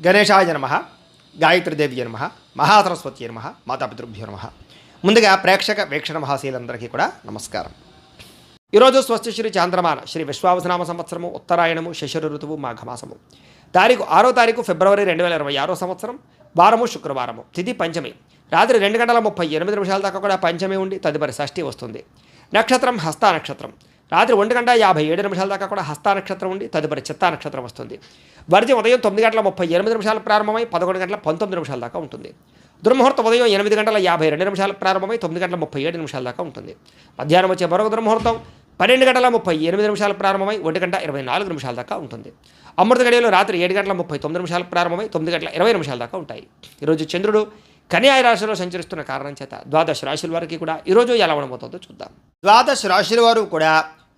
గణేశాయ నమః, గాయత్రీదేవి నమః, మహాసరస్వతి నమః, మాతాపితృభ్యో నమః. ముందుగా ప్రేక్షక వీక్షణ మహాశీలందరికీ కూడా నమస్కారం. ఈరోజు స్వస్తి శ్రీ చాంద్రమాన శ్రీ విశ్వావసనామ సంవత్సరము ఉత్తరాయణము శశిర ఋతువు మాఘమాసము తారీఖు 6వ తారీఖు ఫిబ్రవరి 2026 సంవత్సరం వారము శుక్రవారము తిథి పంచమి రాత్రి 2:38 దాకా కూడా పంచమి ఉండి తదుపరి షష్ఠి వస్తుంది. నక్షత్రం హస్తా నక్షత్రం రాత్రి 1:57 దాకా కూడా హస్తా నక్షత్రం ఉండి తదుపరి చిత్తా నక్షత్రం వస్తుంది. వర్జ్యం ఉదయం 9:38 ప్రారంభమై 11:19 దాకా ఉంటుంది. దుర్ముహూర్తం ఉదయం 8:52 ప్రారంభమై 9:37 దాకా ఉంటుంది. మధ్యాహ్నం వచ్చే మరొక దుర్ముహూర్తం 12:38 ప్రారంభమై 1:24 దాకా ఉంటుంది. అమృత గడియలు రాత్రి 7:39 ప్రారంభమై 9:20 దాకా ఉంటాయి. ఈరోజు చంద్రుడు కన్యా రాశిలో సంచరిస్తున్న కారణం చేత ద్వాదశ రాశుల వారికి కూడా ఈరోజు ఎలా ఉండబోతుందో చూద్దాం. ద్వాదశ రాశుల వారు కూడా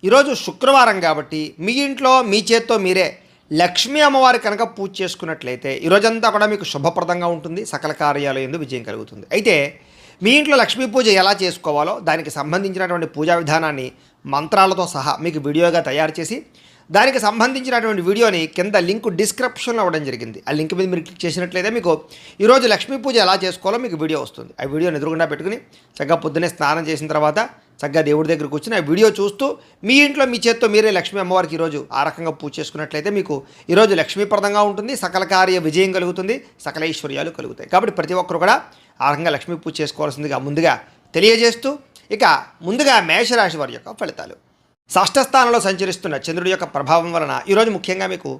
ఈరోజు శుక్రవారం కాబట్టి మీ ఇంట్లో మీ చేత్తో మీరే లక్ష్మీ అమ్మవారి కనుక పూజ చేసుకున్నట్లయితే ఈరోజంతా కూడా మీకు శుభప్రదంగా ఉంటుంది. సకల కార్యాలయం యందు విజయం కలుగుతుంది. అయితే మీ ఇంట్లో లక్ష్మీ పూజ ఎలా చేసుకోవాలో దానికి సంబంధించినటువంటి పూజా విధానాన్ని మంత్రాలతో సహా మీకు వీడియోగా తయారు చేసి దానికి సంబంధించినటువంటి వీడియోని కింద లింక్ డిస్క్రిప్షన్లో ఇవ్వడం జరిగింది. ఆ లింక్ మీద మీరు క్లిక్ చేసినట్లయితే మీకు ఈరోజు లక్ష్మీ పూజ ఎలా చేసుకోవాలో మీకు వీడియో వస్తుంది. ఆ వీడియోని ఎదురుగుండా పెట్టుకుని చక్కగా పొద్దున్నే స్నానం చేసిన తర్వాత చక్కగా దేవుడి దగ్గర కూర్చుని ఆ వీడియో చూస్తూ మీ ఇంట్లో మీ చేత్తో మీరే లక్ష్మీ అమ్మవారికి ఈరోజు ఆ రకంగా పూజ చేసుకున్నట్లయితే మీకు ఈరోజు లక్ష్మీప్రదంగా ఉంటుంది. సకల కార్య విజయం కలుగుతుంది. సకల ఐశ్వర్యాలు కలుగుతాయి. కాబట్టి ప్రతి ఒక్కరు కూడా ఆ రకంగా లక్ష్మీ పూజ చేసుకోవాల్సిందిగా ముందుగా తెలియజేస్తూ ఇక ముందుగా మేషరాశి వారి యొక్క ఫలితాలు. షష్ఠ స్థానంలో సంచరిస్తున్న చంద్రుడి యొక్క ప్రభావం వలన ఈరోజు ముఖ్యంగా మీకు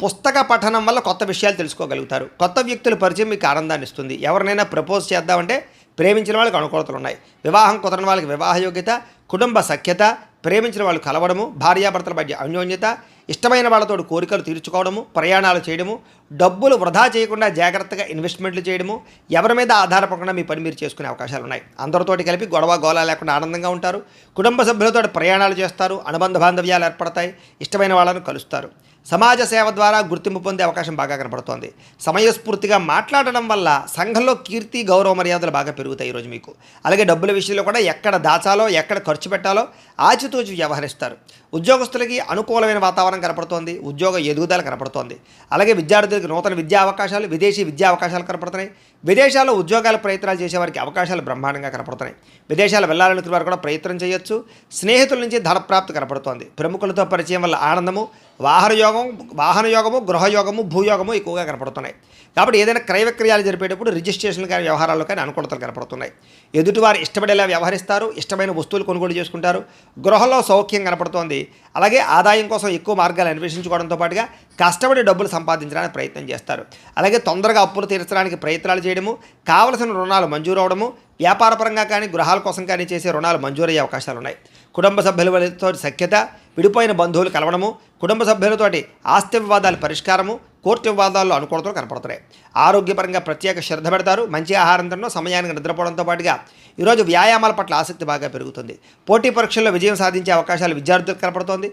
పుస్తక పఠనం వల్ల కొత్త విషయాలు తెలుసుకోగలుగుతారు. కొత్త వ్యక్తుల పరిచయం మీకు ఆనందాన్ని ఇస్తుంది. ఎవరినైనా ప్రపోజ్ చేద్దామంటే ప్రేమించిన వాళ్ళకి అనుకూలతలు ఉన్నాయి. వివాహం కుదరని వాళ్ళకి వివాహ యోగ్యత, కుటుంబ సఖ్యత, ప్రేమించిన వాళ్ళు కలవడము, భార్యాభర్తల మధ్య అన్యోన్యత, ఇష్టమైన వాళ్ళతో కోరికలు తీర్చుకోవడము, ప్రయాణాలు చేయడము, డబ్బులు వృధా చేయకుండా జాగ్రత్తగా ఇన్వెస్ట్మెంట్లు చేయడము, ఎవరి మీద ఆధారపడకుండా మీ పని మీరు చేసుకునే అవకాశాలు ఉన్నాయి. అందరితోటి కలిపి గొడవ గోళ లేకుండా ఆనందంగా ఉంటారు. కుటుంబ సభ్యులతో ప్రయాణాలు చేస్తారు. అనుబంధ బాంధవ్యాలు ఏర్పడతాయి. ఇష్టమైన వాళ్ళను కలుస్తారు. సమాజ సేవ ద్వారా గుర్తింపు పొందే అవకాశం బాగా కనపడుతోంది. సమయస్ఫూర్తిగా మాట్లాడడం వల్ల సంఘంలో కీర్తి గౌరవ మర్యాదలు బాగా పెరుగుతాయి ఈరోజు మీకు. అలాగే డబ్బుల విషయంలో కూడా ఎక్కడ దాచాలో ఎక్కడ ఖర్చు పెట్టాలో ఆచితూచి వ్యవహరిస్తారు. ఉద్యోగస్తులకి అనుకూలమైన వాతావరణం కనపడుతోంది. ఉద్యోగ ఎదుగుదల కనపడుతోంది. అలాగే విద్యార్థులకు నూతన విద్యా అవకాశాలు, విదేశీ విద్యా అవకాశాలు కనపడుతున్నాయి. విదేశాల్లో ఉద్యోగాల ప్రయత్నాలు చేసేవారికి అవకాశాలు బ్రహ్మాండంగా కనపడుతున్నాయి. విదేశాలు వెళ్ళాలనుకునే వారు కూడా ప్రయత్నం చేయొచ్చు. స్నేహితుల నుంచి ధనప్రాప్తి కనపడుతోంది. ప్రముఖులతో పరిచయం వల్ల ఆనందము, వాహన యోగము, గృహయోగము, భూయోగము ఎక్కువగా కనపడుతున్నాయి. కాబట్టి ఏదైనా క్రయ విక్రయాలు జరిపేటప్పుడు రిజిస్ట్రేషన్లు కానీ వ్యవహారాల్లో కానీ అనుకూలతలు కనపడుతున్నాయి. ఎదుటివారు ఇష్టపడేలా వ్యవహరిస్తారు. ఇష్టమైన వస్తువులు కొనుగోలు చేసుకుంటారు. గృహంలో సౌఖ్యం కనపడుతోంది. అలాగే ఆదాయం కోసం ఎక్కువ మార్గాలు అన్వేషించుకోవడంతో పాటుగా కష్టపడి డబ్బులు సంపాదించడానికి ప్రయత్నం చేస్తారు. అలాగే తొందరగా అప్పులు తీర్చడానికి ప్రయత్నాలు చేయడము, కావలసిన రుణాలు మంజూరు అవడము, వ్యాపారపరంగా కానీ గృహాల కోసం కానీ చేసే రుణాలు మంజూరయ్యే అవకాశాలు ఉన్నాయి. కుటుంబ సభ్యులతో సఖ్యత, విడిపోయిన బంధువులు కలవడము, కుటుంబ సభ్యులతోటి ఆస్తి వివాదాల పరిష్కారము, కోర్టు వివాదాల్లో అనుకూలతలు కనపడుతున్నాయి. ఆరోగ్యపరంగా ప్రత్యేక శ్రద్ధ పెడతారు. మంచి ఆహారం తినడం, సమయానికి నిద్రపోవడంతో పాటుగా ఈరోజు వ్యాయామాల పట్ల ఆసక్తి బాగా పెరుగుతుంది. పోటీ పరీక్షల్లో విజయం సాధించే అవకాశాలు విద్యార్థులకు కనపడుతోంది.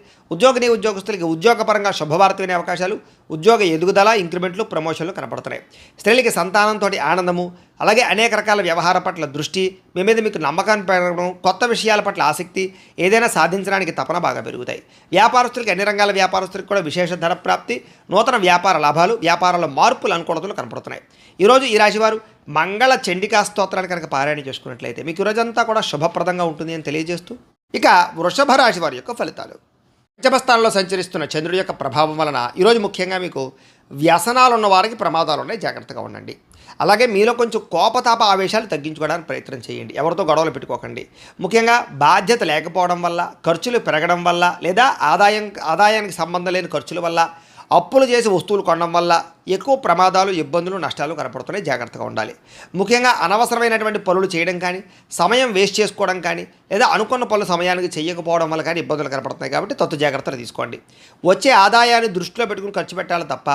ఉద్యోగస్తులకి ఉద్యోగపరంగా శుభవార్త వినే అవకాశాలు, ఉద్యోగ ఎదుగుదల, ఇంక్రిమెంట్లు, ప్రమోషన్లు కనపడుతున్నాయి. స్త్రీలకి సంతానంతో ఆనందము, అలాగే అనేక రకాల వ్యవహార పట్ల దృష్టి, మీ మీద మీకు నమ్మకాన్ని పెరగడం, కొత్త విషయాల పట్ల ఆసక్తి, ఏదైనా సాధించడానికి తపన బాగా పెరుగుతాయి. వ్యాపారస్తులకి అన్ని రంగాల వ్యాపారస్తులకు కూడా విశేష ధర ప్రాప్తి, నూతన వ్యాపార లాభాలు, వ్యాపారాల మార్పులు, అనుకూలతలు కనపడుతున్నాయి. ఈరోజు ఈ రాశివారు మంగళ చండికా స్తోత్రాన్ని కనుక పారాయణ చేసుకున్నట్లయితే మీకు ఈరోజంతా కూడా శుభప్రదంగా ఉంటుంది అని తెలియజేస్తూ ఇక వృషభ రాశి వారి యొక్క ఫలితాలు. పంచమస్థానంలో సంచరిస్తున్న చంద్రుడి యొక్క ప్రభావం వలన ఈరోజు ముఖ్యంగా మీకు వ్యసనాలు ఉన్న వారికి ప్రమాదాలు ఉన్నాయి. జాగ్రత్తగా ఉండండి. అలాగే మీలో కొంచెం కోపతాప ఆవేశాలు తగ్గించుకోవడానికి ప్రయత్నం చేయండి. ఎవరితో గొడవలు పెట్టుకోకండి. ముఖ్యంగా బాధ్యత లేకపోవడం వల్ల, ఖర్చులు పెరగడం వల్ల, లేదా ఆదాయానికి సంబంధం లేని ఖర్చుల వల్ల, అప్పులు చేసి వస్తువులు కొనడం వల్ల ఎక్కువ ప్రమాదాలు, ఇబ్బందులు, నష్టాలు కనపడుతున్నాయి. జాగ్రత్తగా ఉండాలి. ముఖ్యంగా అనవసరమైనటువంటి పనులు చేయడం కానీ, సమయం వేస్ట్ చేసుకోవడం కానీ, లేదా అనుకున్న పనులు సమయానికి చేయకపోవడం వల్ల కానీ ఇబ్బందులు కనపడుతున్నాయి. కాబట్టి తత్తు జాగ్రత్తలు తీసుకోండి. వచ్చే ఆదాయాన్ని దృష్టిలో పెట్టుకుని ఖర్చు పెట్టాలి తప్ప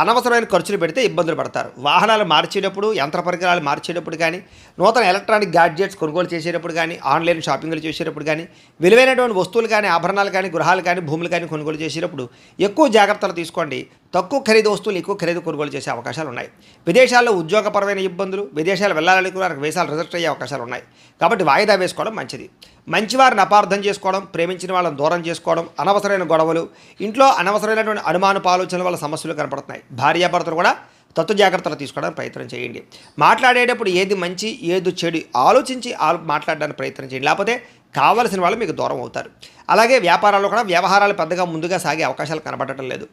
అనవసరమైన ఖర్చులు పెడితే ఇబ్బందులు పడతారు. వాహనాలు మార్చేటప్పుడు, యంత్ర పరికరాలు మార్చేటప్పుడు కానీ, నూతన ఎలక్ట్రానిక్ గ్యాడ్జెట్స్ కొనుగోలు చేసేటప్పుడు కానీ, ఆన్లైన్ షాపింగ్లు చేసేటప్పుడు కానీ, విలువైనటువంటి వస్తువులు కానీ, ఆభరణాలు కానీ, గృహాలు కానీ, భూములు కానీ కొనుగోలు చేసేటప్పుడు ఎక్కువ జాగ్రత్తలు తీసుకోండి. తక్కువ ఖరీదు వస్తువులు ఎక్కువ ఖరీదు కొనుగోలు చేసే అవకాశాలు ఉన్నాయి. విదేశాల్లో ఉద్యోగపరమైన ఇబ్బందులు, విదేశాలు వెళ్ళాలనుకున్న వీసాలు రిజెక్ట్ అయ్యే అవకాశాలు ఉన్నాయి. కాబట్టి వాయిదా వేసుకోవడం మంచిది. మంచివారిని అపార్థం చేసుకోవడం, ప్రేమించిన వాళ్ళని దూరం చేసుకోవడం, అనవసరమైన గొడవలు, ఇంట్లో అనవసరమైనటువంటి అనుమానపు ఆలోచనల వల్ల సమస్యలు కనపడుతున్నాయి. భార్యాభర్తలు కూడా తత్వ జాగ్రత్తలు తీసుకోవడానికి ప్రయత్నం చేయండి. మాట్లాడేటప్పుడు ఏది మంచి ఏది చెడు ఆలోచించి మాట్లాడడానికి ప్రయత్నం చేయండి, లేకపోతే కావలసిన వాళ్ళు మీకు దూరం అవుతారు. అలాగే వ్యాపారాల్లో కూడా వ్యవహారాలు పెద్దగా ముందుగా సాగే అవకాశాలు కనబడటం లేదు.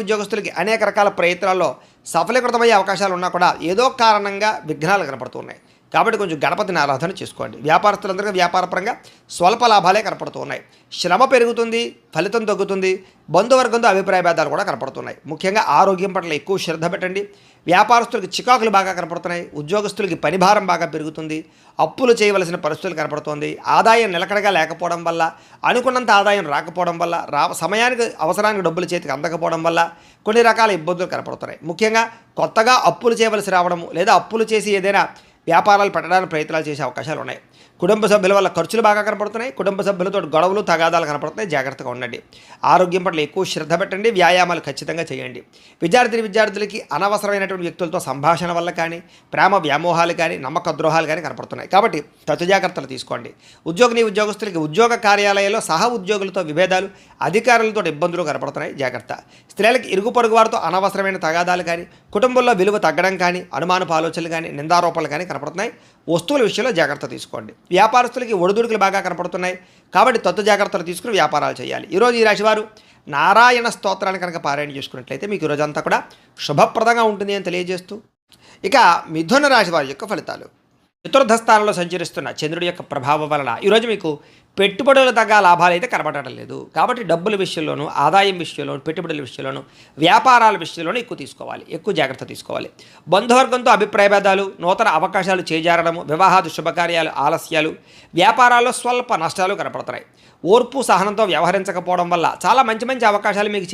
ఉద్యోగస్తులకి అనేక రకాల ప్రయత్నాల్లో సఫలీకృతమయ్యే అవకాశాలు ఉన్నా కూడా ఏదో కారణంగా విఘ్నాలు కనపడుతున్నాయి. కాబట్టి కొంచెం గణపతిని ఆరాధన చేసుకోండి. వ్యాపారస్తులందరికీ వ్యాపారపరంగా స్వల్ప లాభాలే కనపడుతున్నాయి. శ్రమ పెరుగుతుంది, ఫలితం తగ్గుతుంది. బంధువర్గంతో అభిప్రాయ భేదాలు కూడా కనపడుతున్నాయి. ముఖ్యంగా ఆరోగ్యం పట్ల ఎక్కువ శ్రద్ధ పెట్టండి. వ్యాపారస్తులకి చికాకులు బాగా కనపడుతున్నాయి. ఉద్యోగస్తులకి పనిభారం బాగా పెరుగుతుంది. అప్పులు చేయవలసిన పరిస్థితులు కనపడుతోంది. ఆదాయం నిలకడగా లేకపోవడం వల్ల, అనుకున్నంత ఆదాయం రాకపోవడం వల్ల, సమయానికి అవసరానికి డబ్బులు చేతికి అందకపోవడం వల్ల కొన్ని రకాల ఇబ్బందులు కనపడుతున్నాయి. ముఖ్యంగా కొత్తగా అప్పులు చేయవలసి రావడము, లేదా అప్పులు చేసి ఏదైనా వ్యాపారాలు పెట్టడానికి ప్రయత్నాలు చేసే అవకాశాలు ఉన్నాయి. కుటుంబ సభ్యుల వల్ల ఖర్చులు బాగా కనపడుతున్నాయి. కుటుంబ సభ్యులతో గొడవలు తగాదాలు కనపడుతున్నాయి. జాగ్రత్తగా ఉండండి. ఆరోగ్యం పట్ల ఎక్కువ శ్రద్ధ పెట్టండి. వ్యాయామాలు ఖచ్చితంగా చేయండి. విద్యార్థులకి అనవసరమైనటువంటి వ్యక్తులతో సంభాషణ వల్ల కానీ, ప్రేమ వ్యామోహాలు కానీ, నమ్మక ద్రోహాలు కానీ కనపడుతున్నాయి. కాబట్టి తగు జాగ్రత్తలు తీసుకోండి. ఉద్యోగస్తులకి ఉద్యోగ కార్యాలయాల్లో సహ ఉద్యోగులతో విభేదాలు, అధికారులతో ఇబ్బందులు కనపడుతున్నాయి. జాగ్రత్త. స్త్రీలకి ఇరుగు పొరుగు వారితో అనవసరమైన తగాదాలు కానీ, కుటుంబంలో విలువ తగ్గడం కానీ, అనుమానపు ఆలోచనలు కానీ, నిందారోపణలు కానీ కనపడుతున్నాయి. వస్తువుల విషయంలో జాగ్రత్త తీసుకోండి. వ్యాపారస్తులకి ఒడిదుడుకులు బాగా కనపడుతున్నాయి. కాబట్టి తత్వ జాగ్రత్తలు తీసుకుని వ్యాపారాలు చేయాలి. ఈరోజు ఈ రాశివారు నారాయణ స్తోత్రాన్ని కనుక పారాయణ చేసుకున్నట్లయితే మీకు ఈరోజంతా కూడా శుభప్రదంగా ఉంటుంది అని తెలియజేస్తూ, ఇక మిథున రాశి వారి యొక్క ఫలితాలు. చతుర్థ స్థానంలో సంచరిస్తున్న చంద్రుడి యొక్క ప్రభావం వలన ఈరోజు మీకు పెట్టుబడులు తగ్గ లాభాలు అయితే కనబడటం లేదు. కాబట్టి డబ్బుల విషయంలోనూ, ఆదాయం విషయంలోనూ, పెట్టుబడుల విషయంలోనూ, వ్యాపారాల విషయంలోనూ ఎక్కువ జాగ్రత్త తీసుకోవాలి. బంధువర్గంతో అభిప్రాయ భేదాలు, నూతన అవకాశాలు చేజారడము, వివాహాది శుభకార్యాలు ఆలస్యాలు, వ్యాపారాల్లో స్వల్ప నష్టాలు కనపడుతున్నాయి. ఓర్పు సహనంతో వ్యవహరించకపోవడం వల్ల చాలా మంచి అవకాశాలు మీకు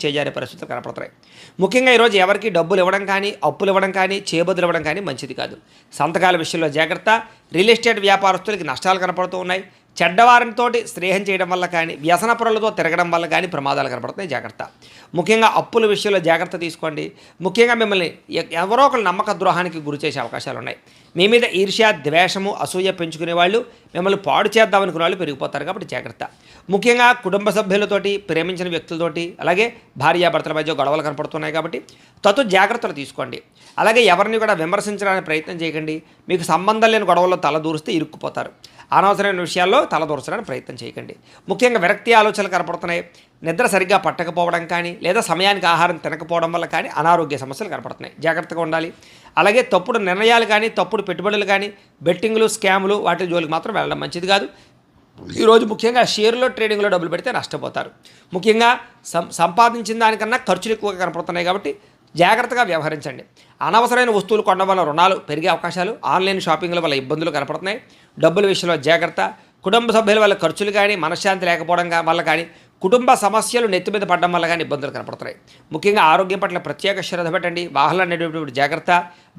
చేజారే పరిస్థితులు కనపడుతున్నాయి. ముఖ్యంగా ఈరోజు ఎవరికి డబ్బులు ఇవ్వడం కానీ, అప్పులు ఇవ్వడం కానీ, చేబదులు ఇవ్వడం కానీ మంచిది కాదు. సంతకాల విషయంలో జాగ్రత్త. రియల్ ఎస్టేట్ వ్యాపారస్తులకి నష్టాలు కనపడుతూ ఉన్నాయి. చెడ్డవారితోటి స్నేహం చేయడం వల్ల కానీ, వ్యసన పొరలతో తిరగడం వల్ల కానీ ప్రమాదాలు కనపడుతున్నాయి. జాగ్రత్త. ముఖ్యంగా అప్పుల విషయంలో జాగ్రత్త తీసుకోండి. ముఖ్యంగా మిమ్మల్ని ఎవరో ఒకరు నమ్మక ద్రోహానికి గురి చేసే అవకాశాలు ఉన్నాయి. మీ మీద ఈర్ష్య, ద్వేషము, అసూయ పెంచుకునే వాళ్ళు, మిమ్మల్ని పాడు చేద్దామనుకునే వాళ్ళు పెరిగిపోతారు. కాబట్టి జాగ్రత్త. ముఖ్యంగా కుటుంబ సభ్యులతోటి, ప్రేమించిన వ్యక్తులతోటి, అలాగే భార్యాభర్తల మధ్య గొడవలు కనపడుతున్నాయి. కాబట్టి జాగ్రత్తలు తీసుకోండి. అలాగే ఎవరిని కూడా విమర్శించడానికి ప్రయత్నం చేయకండి. మీకు సంబంధం లేని గొడవల్లో తలదూరిస్తే ఇరుక్కుపోతారు. అనవసరమైన విషయాల్లో తలదూర్చడానికి ప్రయత్నం చేయకండి. ముఖ్యంగా విరక్తి ఆలోచనలు కనపడుతున్నాయి. నిద్ర సరిగ్గా పట్టకపోవడం కానీ, లేదా సమయానికి ఆహారం తినకపోవడం వల్ల కానీ అనారోగ్య సమస్యలు కనపడుతున్నాయి. జాగ్రత్తగా ఉండాలి. అలాగే తప్పుడు నిర్ణయాలు కానీ, తప్పుడు పెట్టుబడులు కానీ, బెట్టింగ్లు, స్కాములు వాటి జోలికి మాత్రం వెళ్ళడం మంచిది కాదు. ఈరోజు ముఖ్యంగా షేర్లో, ట్రేడింగ్లో డబ్బులు పెడితే నష్టపోతారు. ముఖ్యంగా సంపాదించిన దానికన్నా ఖర్చులు ఎక్కువగా కనపడుతున్నాయి. కాబట్టి జాగ్రత్తగా వ్యవహరించండి. అనవసరమైన వస్తువులు కొనడం వల్ల రుణాలు పెరిగే అవకాశాలు, ఆన్లైన్ షాపింగ్ల వల్ల ఇబ్బందులు కనపడుతున్నాయి. డబ్బుల విషయంలో జాగ్రత్త. కుటుంబ సభ్యుల వల్ల ఖర్చులు కానీ, మనశ్శాంతి లేకపోవడం వల్ల కానీ, కుటుంబ సమస్యలు నెత్తి మీద పడడం వల్ల కానీ ఇబ్బందులు కనపడుతున్నాయి. ముఖ్యంగా ఆరోగ్యం పట్ల ప్రత్యేక శ్రద్ధ పెట్టండి. వాహనాలు నడిపేటప్పుడు జాగ్రత్త.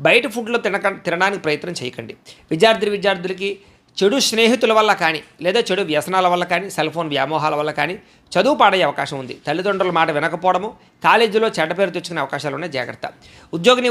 బయట ఫుడ్లో తినడానికి ప్రయత్నం చేయకండి. విద్యార్థులకి చెడు స్నేహితుల వల్ల కానీ, లేదా చెడు వ్యసనాల వల్ల కానీ, సెల్ ఫోన్ వ్యామోహాల వల్ల కానీ చదువు పాడయ్యే అవకాశం ఉంది. తల్లిదండ్రుల మాట వినకపోవడము, కాలేజీలో చెడ్డ పేరు తెచ్చుకునే అవకాశాలు ఉన్నాయి. జాగ్రత్త.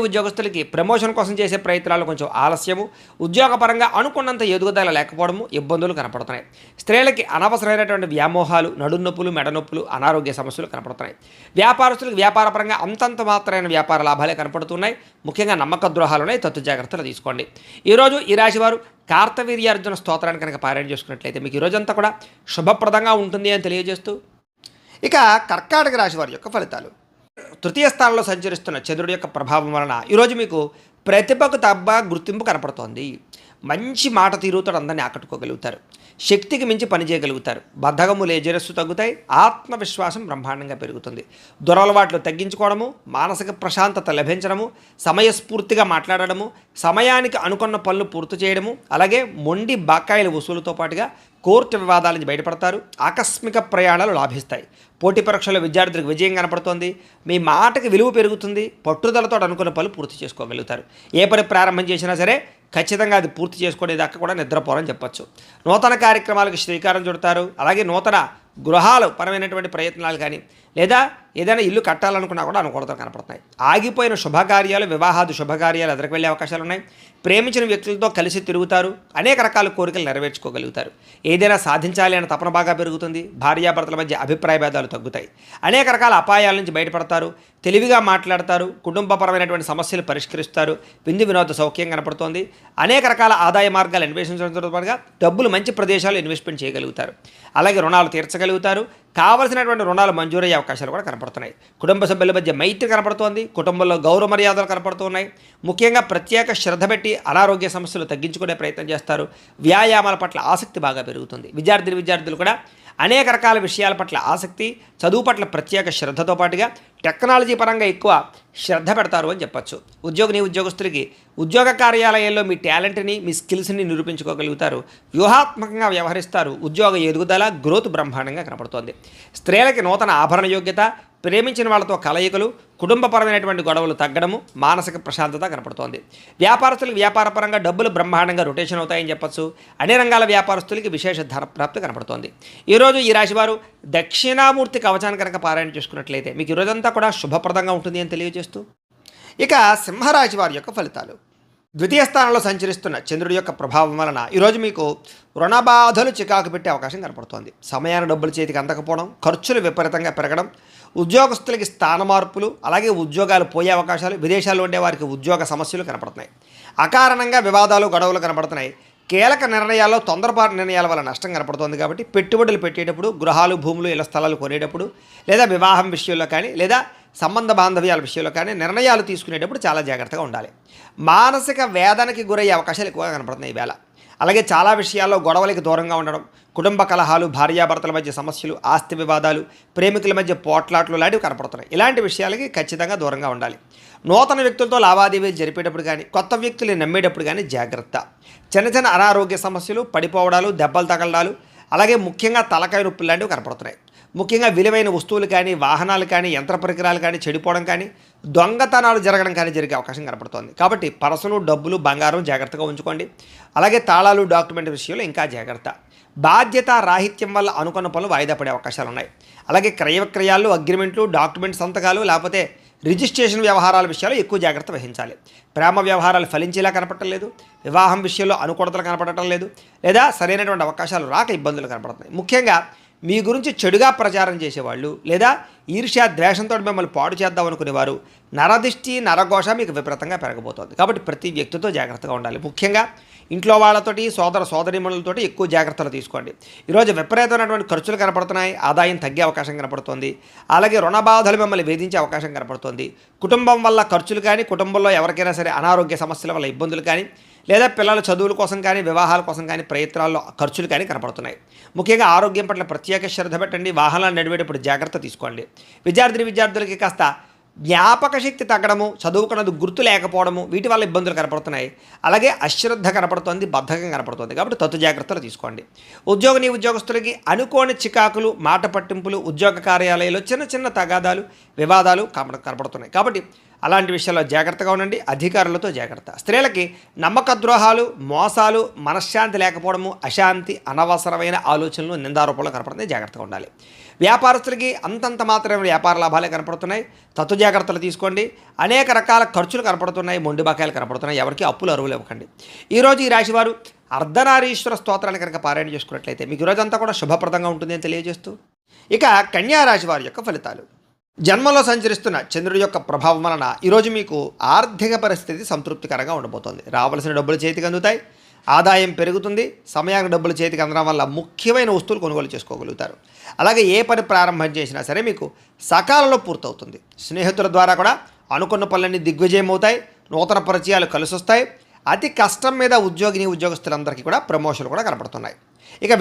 ఉద్యోగస్తులకి ప్రమోషన్ కోసం చేసే ప్రయత్నాలు కొంచెం ఆలస్యము, ఉద్యోగపరంగా అనుకున్నంత ఎదుగుదల లేకపోవడము, ఇబ్బందులు కనపడుతున్నాయి. స్త్రీలకి అనవసరమైనటువంటి వ్యామోహాలు, నడునొప్పులు, మెడనొప్పులు, అనారోగ్య సమస్యలు కనపడుతున్నాయి. వ్యాపారస్తులకు వ్యాపారపరంగా అంతంత మాత్రమైన వ్యాపార లాభాలే కనపడుతున్నాయి. ముఖ్యంగా నమ్మక ద్రోహాలు ఉన్నాయి. జాగ్రత్తలు తీసుకోండి. ఈరోజు ఈ రాశివారు కార్తవీర్యార్జున స్తోత్రాన్ని కనుక పారాయణ చేసుకున్నట్లయితే మీకు ఈరోజంతా కూడా శుభప్రదంగా ఉంటుంది అని తెలియజేస్తూ, ఇక కర్కాటక రాశి వారి యొక్క ఫలితాలు. తృతీయ స్థానంలో సంచరిస్తున్న చంద్రుడి యొక్క ప్రభావం వలన ఈరోజు మీకు ప్రతిభకు గుర్తింపు కనపడుతోంది. మంచి మాట తీరుతో అందరినీ ఆకట్టుకోగలుగుతారు. శక్తికి మించి పనిచేయగలుగుతారు. బద్ధకము లేజరస్సు తగ్గుతాయి. ఆత్మవిశ్వాసం బ్రహ్మాండంగా పెరుగుతుంది. దురలవాట్లు తగ్గించుకోవడము, మానసిక ప్రశాంతత లభించడము, సమయస్ఫూర్తిగా మాట్లాడడము, సమయానికి అనుకున్న పనులు పూర్తి చేయడము, అలాగే మొండి బకాయిల వసూలుతో పాటుగా కోర్టు వివాదాల నుంచి బయటపడతారు. ఆకస్మిక ప్రయాణాలు లాభిస్తాయి. పోటీ పరీక్షల్లో విద్యార్థులకు విజయం కనపడుతోంది. మీ మాటకి విలువ పెరుగుతుంది. పట్టుదలతో అనుకున్న పనులు పూర్తి చేసుకోగలుగుతారు. ఏ పని ప్రారంభం చేసినా సరే ఖచ్చితంగా అది పూర్తి చేసుకునేదాకా కూడా నిద్రపోరని చెప్పచ్చు. నూతన కార్యక్రమాలకు శ్రీకారం చుడతారు. అలాగే నూతన గృహాలు పరమైనటువంటి ప్రయత్నాలు కానీ లేదా ఏదైనా ఇల్లు కట్టాలనుకున్నా కూడా అనుకూలతలు కనపడుతున్నాయి. ఆగిపోయిన శుభకార్యాలు, వివాహాది శుభకార్యాలు ఎదురుకు వెళ్ళే అవకాశాలు ఉన్నాయి. ప్రేమించిన వ్యక్తులతో కలిసి తిరుగుతారు. అనేక రకాల కోరికలు నెరవేర్చుకోగలుగుతారు. ఏదైనా సాధించాలి అనే తపన బాగా పెరుగుతుంది. భార్యాభర్తల మధ్య అభిప్రాయ భేదాలు తగ్గుతాయి. అనేక రకాల అపాయాల నుంచి బయటపడతారు. తెలివిగా మాట్లాడతారు. కుటుంబపరమైనటువంటి సమస్యలు పరిష్కరిస్తారు. విందు వినోద సౌఖ్యం కనపడుతోంది. అనేక రకాల ఆదాయ మార్గాలు అన్వేషించడంతో పాటుగా డబ్బులు మంచి ప్రదేశాలు ఇన్వెస్ట్మెంట్ చేయగలుగుతారు. అలాగే రుణాలు తీర్చగలుగుతారు. కావలసినటువంటి రుణాలు మంజూరయ్యే అవకాశాలు కూడా కనపడుతున్నాయి. కుటుంబ సభ్యుల మధ్య మైత్రి కనపడుతోంది. కుటుంబంలో గౌరవ మర్యాదలు కనపడుతున్నాయి. ముఖ్యంగా ప్రత్యేక శ్రద్ధ పెట్టి అనారోగ్య సమస్యలు తగ్గించుకునే ప్రయత్నం చేస్తారు. వ్యాయామాల పట్ల ఆసక్తి బాగా పెరుగుతుంది. విద్యార్థులు కూడా అనేక రకాల విషయాల పట్ల ఆసక్తి, చదువు పట్ల ప్రత్యేక శ్రద్ధతో పాటుగా టెక్నాలజీ పరంగా ఎక్కువ శ్రద్ధ పెడతారు అని చెప్పచ్చు. ఉద్యోగస్తులకి ఉద్యోగ కార్యాలయాల్లో మీ టాలెంట్ని, మీ స్కిల్స్ని నిరూపించుకోగలుగుతారు. వ్యూహాత్మకంగా వ్యవహరిస్తారు. ఉద్యోగ ఎదుగుదల, గ్రోత్ బ్రహ్మాండంగా కనపడుతోంది. స్త్రీలకి నూతన ఆభరణ యోగ్యత, ప్రేమించిన వాళ్ళతో కలయికలు, కుటుంబపరమైనటువంటి గొడవలు తగ్గడము, మానసిక ప్రశాంతత కనపడుతోంది. వ్యాపారస్తులకు వ్యాపారపరంగా డబ్బులు బ్రహ్మాండంగా రొటేషన్ అవుతాయని చెప్పచ్చు. అన్ని రంగాల వ్యాపారస్తులకి విశేష ధన ప్రాప్తి కనపడుతోంది. ఈరోజు ఈ రాశివారు దక్షిణామూర్తి కవచాన్ని కనుక పారాయణ చేసుకున్నట్లయితే మీకు ఈరోజంతా కూడా శుభప్రదంగా ఉంటుంది అని తెలియజేస్తూ, ఇక సింహరాశి వారి యొక్క ఫలితాలు. ద్వితీయ స్థానంలో సంచరిస్తున్న చంద్రుడి యొక్క ప్రభావం వలన ఈరోజు మీకు రుణబాధలు చికాకు పెట్టే అవకాశం కనపడుతోంది. సమయాన్ని డబ్బులు చేతికి అందకపోవడం, ఖర్చులు విపరీతంగా పెరగడం, ఉద్యోగస్తులకి స్థాన మార్పులు, అలాగే ఉద్యోగాలు పోయే అవకాశాలు, విదేశాల్లో ఉండే వారికి ఉద్యోగ సమస్యలు కనపడుతున్నాయి. అకారణంగా వివాదాలు, గొడవలు కనపడుతున్నాయి. కీలక నిర్ణయాల్లో తొందరపాటు నిర్ణయాల వల్ల నష్టం కనపడుతోంది. కాబట్టి పెట్టుబడులు పెట్టేటప్పుడు, గృహాలు, భూములు, ఇళ్ల స్థలాలు కొనేటప్పుడు, లేదా వివాహం విషయంలో కానీ, లేదా సంబంధ బాంధవ్యాల విషయంలో కానీ నిర్ణయాలు తీసుకునేటప్పుడు చాలా జాగ్రత్తగా ఉండాలి. మానసిక వేదనకి గురయ్యే అవకాశాలు ఎక్కువగా కనపడుతున్నాయి ఈవేళ. అలాగే చాలా విషయాల్లో గొడవలకి దూరంగా ఉండడం, కుటుంబ కలహాలు, భార్యాభర్తల మధ్య సమస్యలు, ఆస్తి వివాదాలు, ప్రేమికుల మధ్య పోట్లాట్లు లాంటివి కనపడుతున్నాయి. ఇలాంటి విషయాలకి ఖచ్చితంగా దూరంగా ఉండాలి. నూతన వ్యక్తులతో లావాదేవీలు జరిపేటప్పుడు కానీ, కొత్త వ్యక్తులు నమ్మేటప్పుడు కానీ జాగ్రత్త. చిన్న అనారోగ్య సమస్యలు, పడిపోవడాలు, దెబ్బలు తగలడాలు, అలాగే ముఖ్యంగా తలకాయ నొప్పులు లాంటివి కనపడుతున్నాయి. ముఖ్యంగా విలువైన వస్తువులు కానీ, వాహనాలు కానీ, యంత్ర పరికరాలు కానీ చెడిపోవడం కానీ, దొంగతనాలు జరగడం కానీ జరిగే అవకాశం కనపడుతోంది. కాబట్టి పర్సులు, డబ్బులు, బంగారం జాగ్రత్తగా ఉంచుకోండి. అలాగే తాళాలు, డాక్యుమెంట్ విషయంలో ఇంకా జాగ్రత్త. బాధ్యత రాహిత్యం వల్ల అనుకున్న పనులు వాయిదా పడే అవకాశాలు ఉన్నాయి. అలాగే క్రయ విక్రయాలు, అగ్రిమెంట్లు, డాక్యుమెంట్ సంతకాలు, లేకపోతే రిజిస్ట్రేషన్ వ్యవహారాల విషయాలు ఎక్కువ జాగ్రత్త వహించాలి. ప్రేమ వ్యవహారాలు ఫలించేలా కనపడటం లేదు. వివాహం విషయంలో అనుకూలతలు కనపడటం లేదు. లేదా సరైనటువంటి అవకాశాలు రాక ఇబ్బందులు కనపడుతున్నాయి. ముఖ్యంగా మీ గురించి చెడుగా ప్రచారం చేసేవాళ్ళు, లేదా ఈర్ష్య, ద్వేషంతో మిమ్మల్ని పాడు చేద్దాం అనుకునేవారు, నరదిష్టి, నరఘోష మీకు విపరీతంగా పెరగబోతోంది. కాబట్టి ప్రతి వ్యక్తితో జాగ్రత్తగా ఉండాలి. ముఖ్యంగా ఇంట్లో వాళ్ళతోటి, సోదరీమణులతోటి ఎక్కువ జాగ్రత్తలు తీసుకోండి. ఈరోజు విపరీతమైనటువంటి ఖర్చులు కనపడుతున్నాయి. ఆదాయం తగ్గే అవకాశం కనపడుతుంది. అలాగే రుణ బాధలు మిమ్మల్ని వేధించే అవకాశం కనపడుతుంది. కుటుంబం వల్ల ఖర్చులు కానీ, కుటుంబంలో ఎవరికైనా సరే అనారోగ్య సమస్యల వల్ల ఇబ్బందులు కానీ, లేదా పిల్లల చదువుల కోసం కానీ, వివాహాల కోసం కానీ ప్రయత్నాల్లో ఖర్చులు కానీ కనపడుతున్నాయి. ముఖ్యంగా ఆరోగ్యం పట్ల ప్రత్యేక శ్రద్ధ పెట్టండి. వాహనాలు నడిపేటప్పుడు జాగ్రత్త తీసుకోండి. విద్యార్థులకి కాస్త జ్ఞాపక శక్తి తగ్గడము, చదువుకున్నది గుర్తు లేకపోవడము, వీటి వల్ల ఇబ్బందులు కనపడుతున్నాయి. అలాగే అశ్రద్ధ కనపడుతుంది, బద్ధకం కనపడుతుంది. కాబట్టి తత్తు జాగ్రత్తలు తీసుకోండి. ఉద్యోగస్తులకి అనుకోని చికాకులు, మాట పట్టింపులు, ఉద్యోగ కార్యాలయాల్లో చిన్న తగాదాలు, వివాదాలు కనపడుతున్నాయి. కాబట్టి అలాంటి విషయాల్లో జాగ్రత్తగా ఉండండి. అధికారులతో జాగ్రత్త. స్త్రీలకి నమ్మక ద్రోహాలు, మోసాలు, మనశ్శాంతి లేకపోవడము, అశాంతి, అనవసరమైన ఆలోచనలు, నిందారోపణలు కనపడుతున్నాయి. జాగ్రత్తగా ఉండాలి. వ్యాపారస్తులకి అంతంత మాత్రమే వ్యాపార లాభాలే కనపడుతున్నాయి. తత్తు జాగ్రత్తలు తీసుకోండి. అనేక రకాల ఖర్చులు కనపడుతున్నాయి. మొండి బకాయిలు కనపడుతున్నాయి. ఎవరికి అప్పులు అరువులు ఇవ్వకండి. ఈరోజు ఈ రాశివారు అర్ధనారీశ్వర స్తోత్రాన్ని కనుక పారాయణ చేసుకున్నట్లయితే మీకు ఈరోజంతా కూడా శుభప్రదంగా ఉంటుంది అని తెలియజేస్తూ, ఇక కన్యా రాశి వారి యొక్క ఫలితాలు. జన్మలో సంచరిస్తున్న చంద్రుడి యొక్క ప్రభావం వలన ఈరోజు మీకు ఆర్థిక పరిస్థితి సంతృప్తికరంగా ఉండబోతోంది. రావాల్సిన డబ్బులు చేతికి అందుతాయి. ఆదాయం పెరుగుతుంది. సమయానికి డబ్బులు చేతికి అందడం వల్ల ముఖ్యమైన వస్తువులు కొనుగోలు చేసుకోగలుగుతారు. అలాగే ఏ పని ప్రారంభం చేసినా సరే మీకు సకాలంలో పూర్తవుతుంది. స్నేహితుల ద్వారా కూడా అనుకున్న పనులన్నీ దిగ్విజయం అవుతాయి. నూతన పరిచయాలు కలిసొస్తాయి. అతి కష్టం మీద ఉద్యోగస్తులందరికీ కూడా ప్రమోషన్లు కూడా కనపడుతున్నాయి. ఇక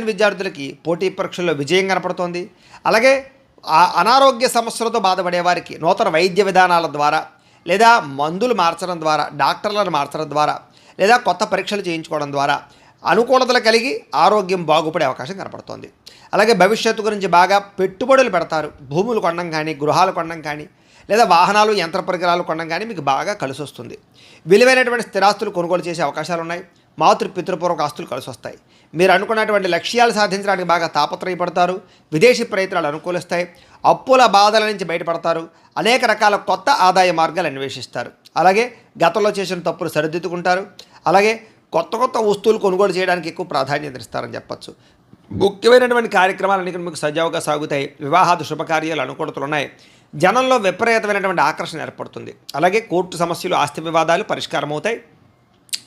విద్యార్థులకి పోటీ పరీక్షల్లో విజయం కనపడుతోంది. అలాగే అనారోగ్య సమస్యలతో బాధపడే వారికి నూతన వైద్య విధానాల ద్వారా, లేదా మందులు మార్చడం ద్వారా, డాక్టర్లను మార్చడం ద్వారా, లేదా కొత్త పరీక్షలు చేయించుకోవడం ద్వారా అనుకూలతలు కలిగి ఆరోగ్యం బాగుపడే అవకాశం కనపడుతోంది. అలాగే భవిష్యత్తు గురించి బాగా పెట్టుబడులు పెడతారు. భూములు కొనడం కానీ, గృహాలు కొనడం కానీ, లేదా వాహనాలు, యంత్ర పరికరాలు కొనడం కానీ మీకు బాగా కలిసి వస్తుంది. విలువైనటువంటి స్థిరాస్తులు కొనుగోలు చేసే అవకాశాలు ఉన్నాయి. పితృపూర్వక ఆస్తులు కలిసి వస్తాయి. మీరు అనుకున్నటువంటి లక్ష్యాలు సాధించడానికి బాగా తాపత్రయపడతారు. విదేశీ ప్రయత్నాలు అనుకూలిస్తాయి. అప్పుల బాధల నుంచి బయటపడతారు. అనేక రకాల కొత్త ఆదాయ మార్గాలు అన్వేషిస్తారు. అలాగే గతంలో చేసిన తప్పులు సరిదిద్దుకుంటారు. అలాగే కొత్త వస్తువులు కొనుగోలు చేయడానికి ఎక్కువ ప్రాధాన్యత ఇస్తారని చెప్పచ్చు. ముఖ్యమైనటువంటి కార్యక్రమాలన్నీ మీకు సజావుగా సాగుతాయి. వివాహాది శుభకార్యాలు అనుకూలతలు ఉన్నాయి. జనంలో విపరీతమైనటువంటి ఆకర్షణ ఏర్పడుతుంది. అలాగే కోర్టు సమస్యలు, ఆస్తి వివాదాలు పరిష్కారం అవుతాయి.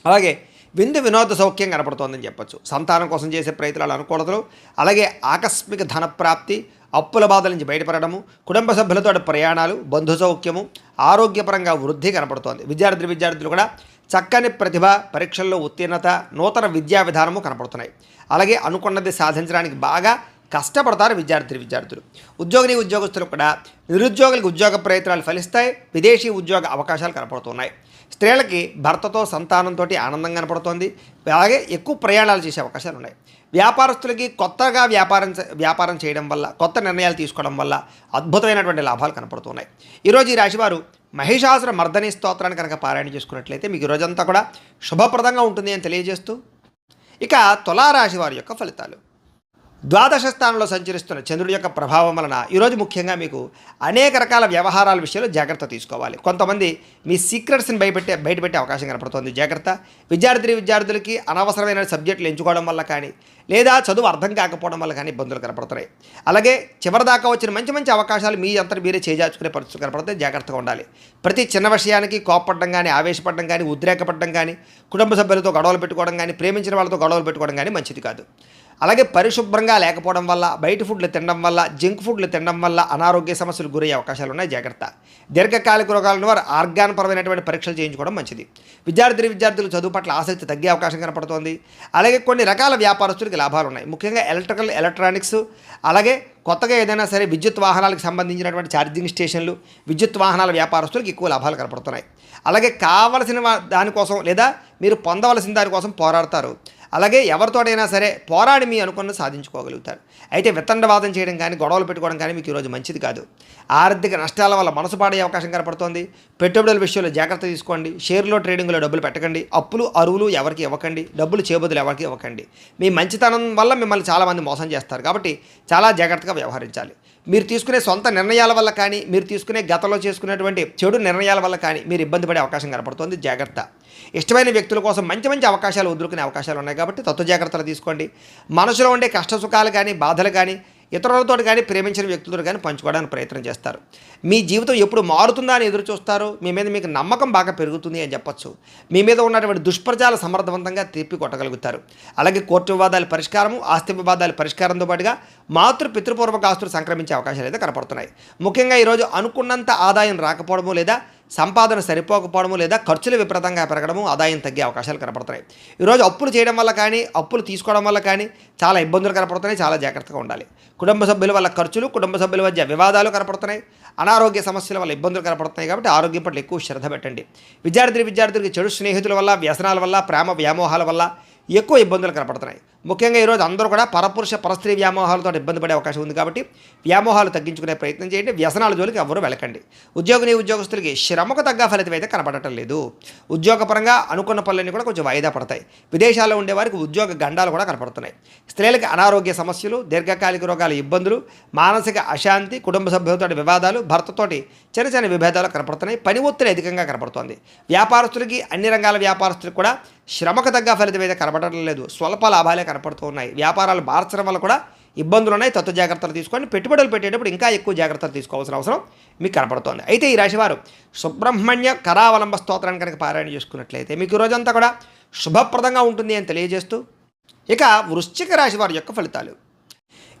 అలాగే వినోద సౌఖ్యం కనపడుతోందని చెప్పచ్చు. సంతానం కోసం చేసే ప్రయత్నాలు అనుకూలతలు, అలాగే ఆకస్మిక ధనప్రాప్తి, అప్పుల బాధల నుంచి బయటపడము, కుటుంబ సభ్యులతో ప్రయాణాలు, బంధు సౌఖ్యము, ఆరోగ్యపరంగా వృద్ధి కనపడుతోంది. విద్యార్థులు కూడా చక్కని ప్రతిభ, పరీక్షల్లో ఉత్తీర్ణత, నూతన విద్యా విధానము కనపడుతున్నాయి. అలాగే అనుకున్నది సాధించడానికి బాగా కష్టపడతారు విద్యార్థులు. ఉద్యోగస్తులు కూడా నిరుద్యోగులకు ఉద్యోగ ప్రయత్నాలు ఫలిస్తాయి. విదేశీ ఉద్యోగ అవకాశాలు కనపడుతున్నాయి. స్త్రీలకి భర్తతో, సంతానంతో ఆనందం కనపడుతోంది. అలాగే ఎక్కువ ప్రయాణాలు చేసే అవకాశాలు ఉన్నాయి. వ్యాపారస్తులకి కొత్తగా వ్యాపారం చేయడం వల్ల, కొత్త నిర్ణయాలు తీసుకోవడం వల్ల అద్భుతమైనటువంటి లాభాలు కనపడుతున్నాయి. ఈరోజు ఈ రాశివారు మహిషాసుర మర్దని స్తోత్రాన్ని కనుక పారాయణ చేసుకున్నట్లయితే మీకు ఈ రోజంతా కూడా శుభప్రదంగా ఉంటుంది అని తెలియజేస్తూ, ఇక తులారాశి వారి యొక్క ఫలితాలు. ద్వాదశ స్థానంలో సంచరిస్తున్న చంద్రుడి యొక్క ప్రభావం వలన ఈరోజు ముఖ్యంగా మీకు అనేక రకాల వ్యవహారాల విషయంలో జాగ్రత్త తీసుకోవాలి. కొంతమంది మీ సీక్రెట్స్ని బయటపెట్టే అవకాశం కనపడుతుంది. జాగ్రత్త. విద్యార్థులకి అనవసరమైన సబ్జెక్టులు ఎంచుకోవడం వల్ల కానీ, లేదా చదువు అర్థం కాకపోవడం వల్ల కానీ ఇబ్బందులు కనపడుతున్నాయి. అలాగే చివరిదాకా వచ్చిన మంచి అవకాశాలు మీ అంతా మీరే చేజార్చుకునే పరిస్థితులు కనపడతాయి. జాగ్రత్తగా ఉండాలి. ప్రతి చిన్న విషయానికి కోపపడడం కానీ, ఆవేశపడడం కానీ, ఉద్రేకపడడం కానీ, కుటుంబ సభ్యులతో గొడవలు పెట్టుకోవడం కానీ, ప్రేమించిన వాళ్ళతో గొడవలు పెట్టుకోవడం కానీ మంచిది కాదు. అలాగే పరిశుభ్రంగా లేకపోవడం వల్ల, బయట ఫుడ్లు తినడం వల్ల, జంక్ ఫుడ్లు తినడం వల్ల అనారోగ్య సమస్యలు గురయ్యే అవకాశాలు ఉన్నాయి. జాగ్రత్త. దీర్ఘకాలిక రోగాలను వారు ఆర్గాన్ పరమైనటువంటి పరీక్షలు చేయించుకోవడం మంచిది. విద్యార్థులు చదువు పట్ల ఆసక్తి తగ్గే అవకాశం కనపడుతోంది. అలాగే కొన్ని రకాల వ్యాపారస్తులకి లాభాలు ఉన్నాయి. ముఖ్యంగా ఎలక్ట్రానిక్స్, అలాగే కొత్తగా ఏదైనా సరే విద్యుత్ వాహనాలకు సంబంధించినటువంటి ఛార్జింగ్ స్టేషన్లు, విద్యుత్ వాహనాల వ్యాపారస్తులకు ఎక్కువ లాభాలు కనపడుతున్నాయి. అలాగే కావలసిన దానికోసం లేదా మీరు పొందవలసిన దానికోసం పోరాడతారు. అలాగే ఎవరితోటైనా సరే పోరాడి మీ అనుకున్నది సాధించుకోగలుగుతారు. అయితే వితండవాదం చేయడం కానీ, గొడవలు పెట్టుకోవడం కానీ మీకు ఈరోజు మంచిది కాదు. ఆర్థిక నష్టాల వల్ల మనసు పాడే అవకాశం కనపడుతోంది. పెట్టుబడుల విషయంలో జాగ్రత్త తీసుకోండి. షేర్లో, ట్రేడింగ్లో డబ్బులు పెట్టకండి. అప్పులు, అరువులు ఎవరికి ఇవ్వకండి. డబ్బులు చేబదులు ఎవరికి ఇవ్వకండి. మీ మంచితనం వల్ల మిమ్మల్ని చాలామంది మోసం చేస్తారు. కాబట్టి చాలా జాగ్రత్తగా వ్యవహరించాలి. మీరు తీసుకునే సొంత నిర్ణయాల వల్ల కానీ, మీరు తీసుకునే గతంలో చేసుకునేటువంటి చెడు నిర్ణయాల వల్ల కానీ మీరు ఇబ్బంది పడే అవకాశం కనపడుతోంది. జాగ్రత్త. ఇష్టమైన వ్యక్తుల కోసం మంచి అవకాశాలు వదులుకునే అవకాశాలు ఉన్నాయి. కాబట్టి జాగ్రత్తలు తీసుకోండి. మనసులో ఉండే కష్ట సుఖాలు కానీ, బాధలు కానీ, ఇతరులతో కానీ, ప్రేమించిన వ్యక్తులతో కానీ పంచుకోవడానికి ప్రయత్నం చేస్తారు. మీ జీవితం ఎప్పుడు మారుతుందా అని ఎదురు చూస్తారు. మీ మీద మీకు నమ్మకం బాగా పెరుగుతుంది అని చెప్పొచ్చు. మీ మీద ఉన్నటువంటి దుష్ప్రచారాలు సమర్థవంతంగా తిప్పి కొట్టగలుగుతారు. అలాగే కోర్టు వివాదాల పరిష్కారము, ఆస్తి వివాదాల పరిష్కారంతో పాటుగా పితృపూర్వక ఆస్తులు సంక్రమించే అవకాశాలు అయితే కనపడుతున్నాయి. ముఖ్యంగా ఈరోజు అనుకున్నంత ఆదాయం రాకపోవడము, లేదా సంపాదన సరిపోకపోవడము, లేదా ఖర్చులు విపరీతంగా పెరగడము, ఆదాయం తగ్గే అవకాశాలు కనపడుతున్నాయి. ఈరోజు అప్పులు చేయడం వల్ల కానీ, అప్పులు తీసుకోవడం వల్ల కానీ చాలా ఇబ్బందులు కనపడుతున్నాయి. చాలా జాగ్రత్తగా ఉండాలి. కుటుంబ సభ్యుల వల్ల ఖర్చులు, కుటుంబ సభ్యుల మధ్య వివాదాలు కనపడుతున్నాయి. అనారోగ్య సమస్యల వల్ల ఇబ్బందులు కనపడుతున్నాయి. కాబట్టి ఆరోగ్యం పట్ల ఎక్కువ శ్రద్ధ పెట్టండి. విద్యార్థులకి చెడు స్నేహితుల వల్ల, వ్యసనాల వల్ల, ప్రేమ వ్యామోహాల వల్ల ఎక్కువ ఇబ్బందులు కనపడుతున్నాయి. ముఖ్యంగా ఈరోజు అందరూ కూడా పరస్త్రీ వ్యామోహాలతో ఇబ్బంది పడే అవకాశం ఉంది. కాబట్టి వ్యామోహాలు తగ్గించుకునే ప్రయత్నం చేయండి. వ్యసనాల జోలికి ఎవరు వెళ్ళకండి. ఉద్యోగస్తులకి శ్రమకు తగ్గ ఫలితం అయితే కనపడటం లేదు. ఉద్యోగపరంగా అనుకున్న పనులన్నీ కూడా కొంచెం వాయిదా పడతాయి. విదేశాల్లో ఉండే వారికి ఉద్యోగ గండాలు కూడా కనపడుతున్నాయి. స్త్రీలకు అనారోగ్య సమస్యలు, దీర్ఘకాలిక రోగాల ఇబ్బందులు, మానసిక అశాంతి, కుటుంబ సభ్యులతో వివాదాలు, భర్తతోటి చిన్న విభేదాలు కనపడుతున్నాయి. పని ఒత్తిడి అధికంగా కనపడుతోంది. వ్యాపారస్తులకి, అన్ని రంగాల వ్యాపారస్తులకు కూడా శ్రమకు తగ్గ ఫలితం అయితే కనపడటం లేదు. స్వల్ప లాభాలే కనపడుతూ ఉన్నాయి. వ్యాపారాలు మార్చడం వల్ల కూడా ఇబ్బందులు ఉన్నాయి. జాగ్రత్తలు తీసుకోండి. పెట్టుబడులు పెట్టేటప్పుడు ఇంకా ఎక్కువ జాగ్రత్తలు తీసుకోవాల్సిన అవసరం మీకు కనపడుతోంది. అయితే ఈ రాశివారు సుబ్రహ్మణ్య కరావలంబ స్తోత్రాన్ని కనుక పారాయణ చేసుకున్నట్లయితే మీకు ఈ రోజంతా కూడా శుభప్రదంగా ఉంటుంది అని తెలియజేస్తూ, ఇక వృశ్చిక రాశి వారి యొక్క ఫలితాలు.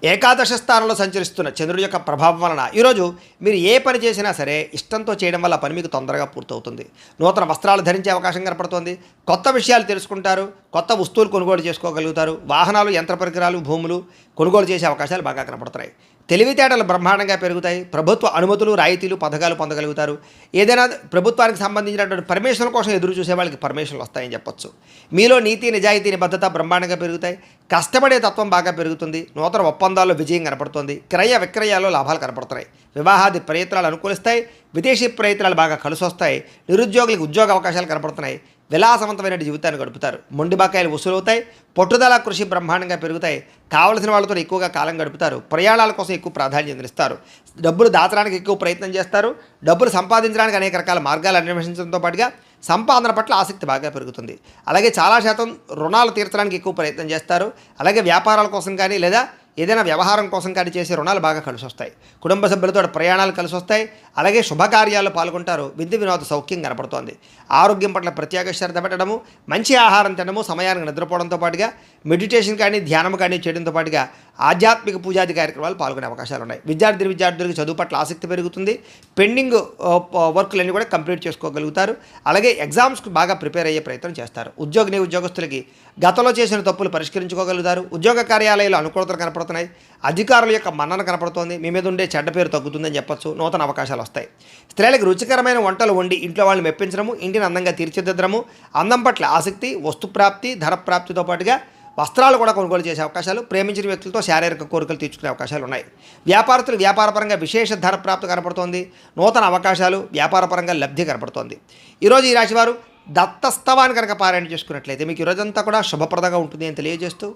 ఏకాదశ స్థానంలో సంచరిస్తున్న చంద్రుడి యొక్క ప్రభావం వలన ఈరోజు మీరు ఏ పని చేసినా సరే ఇష్టంతో చేయడం వల్ల పని మీకు తొందరగా పూర్తవుతుంది. నూతన వస్త్రాలు ధరించే అవకాశం కనపడుతోంది. కొత్త విషయాలు తెలుసుకుంటారు. కొత్త వస్తువులు కొనుగోలు చేసుకోగలుగుతారు. వాహనాలు, యంత్ర పరికరాలు, భూములు కొనుగోలు చేసే అవకాశాలు బాగా కనపడుతున్నాయి. తెలివితేటలు బ్రహ్మాండంగా పెరుగుతాయి. ప్రభుత్వ అనుమతులు, రాయితీలు, పథకాలు పొందగలుగుతారు. ఏదైనా ప్రభుత్వానికి సంబంధించినటువంటి పర్మిషన్ల కోసం ఎదురు చూసే వాళ్ళకి పర్మిషన్లు వస్తాయని చెప్పొచ్చు. మీలో నీతి, నిజాయితీ, నిబద్ధత బ్రహ్మాండంగా పెరుగుతాయి. కష్టపడే తత్వం బాగా పెరుగుతుంది. నూతన ఒప్పందాల్లో విజయం కనపడుతుంది. క్రయ విక్రయాల్లో లాభాలు కనపడుతున్నాయి. వివాహాది ప్రయత్నాలు అనుకూలిస్తాయి. విదేశీ ప్రయత్నాలు బాగా కలిసి వస్తాయి. నిరుద్యోగులకు ఉద్యోగ అవకాశాలు కనపడుతున్నాయి. విలాసవంతమైన జీవితాన్ని గడుపుతారు. మొండి బకాయిలు వసూలవుతాయి. పట్టుదల కృషి బ్రహ్మాండంగా పెరుగుతాయి. కావలసిన వాళ్ళతో ఎక్కువగా కాలం గడుపుతారు. ప్రయాణాల కోసం ఎక్కువ ప్రాధాన్యత ఇస్తారు. డబ్బులు దాచడానికి ఎక్కువ ప్రయత్నం చేస్తారు. డబ్బులు సంపాదించడానికి అనేక రకాల మార్గాలు అన్వేషించడంతో పాటుగా సంపాదన పట్ల ఆసక్తి బాగా పెరుగుతుంది. అలాగే చాలా శాతం రుణాలు తీర్చడానికి ఎక్కువ ప్రయత్నం చేస్తారు. అలాగే వ్యాపారాల కోసం కానీ లేదా ఏదైనా వ్యవహారం కోసం కానీ చేసే రుణాలు బాగా కలిసి వస్తాయి. కుటుంబ సభ్యులతో ప్రయాణాలు కలిసి వస్తాయి. అలాగే శుభకార్యాల్లో పాల్గొంటారు. విందు వినోద సౌఖ్యం కనపడుతోంది. ఆరోగ్యం పట్ల ప్రత్యేక శ్రద్ధ పెట్టడము, మంచి ఆహారం తినడము, సమయానికి నిద్రపోవడంతో పాటుగా మెడిటేషన్ కానీ ధ్యానం కానీ చేయడంతో పాటుగా ఆధ్యాత్మిక పూజాది కార్యక్రమాలు పాల్గొనే అవకాశాలు ఉన్నాయి. విద్యార్థులకు చదువు పట్ల ఆసక్తి పెరుగుతుంది. పెండింగ్ వర్క్లన్నీ కూడా కంప్లీట్ చేసుకోగలుగుతారు. అలాగే ఎగ్జామ్స్కి బాగా ప్రిపేర్ అయ్యే ప్రయత్నం చేస్తారు. ఉద్యోగస్తులకి గతంలో చేసిన తప్పులు పరిష్కరించుకోగలుగుతారు. ఉద్యోగ కార్యాలయాలు అనుకూలతలు కనపడుతున్నాయి. అధికారుల యొక్క మన్నన కనపడుతోంది. మీ మీద ఉండే చెడ్డ పేరు తగ్గుతుందని చెప్పొచ్చు. నూతన అవకాశాలు వస్తాయి. స్త్రీలకు రుచికరమైన వంటలు వండి ఇంట్లో వాళ్ళని మెప్పించడము, ఇంటిని అందంగా తీర్చిదిద్దడము, అందం పట్ల ఆసక్తి, వస్తుప్రాప్తి, ధనప్రాప్తితో పాటుగా వస్త్రాలు కూడా కొనుగోలు చేసే అవకాశాలు, ప్రేమించిన వ్యక్తులతో శారీరక కోరికలు తీర్చుకునే అవకాశాలు ఉన్నాయి. వ్యాపారస్తులు వ్యాపారపరంగా విశేష ధనప్రాప్తి కనపడుతోంది. నూతన అవకాశాలు, వ్యాపారపరంగా లబ్ధి కనపడుతోంది. ఈరోజు ఈ రాశివారు దత్తస్తవాన్ని కనుక పారాయణ చేసుకున్నట్లయితే మీకు ఈరోజంతా కూడా శుభప్రదంగా ఉంటుంది అని తెలియజేస్తూ,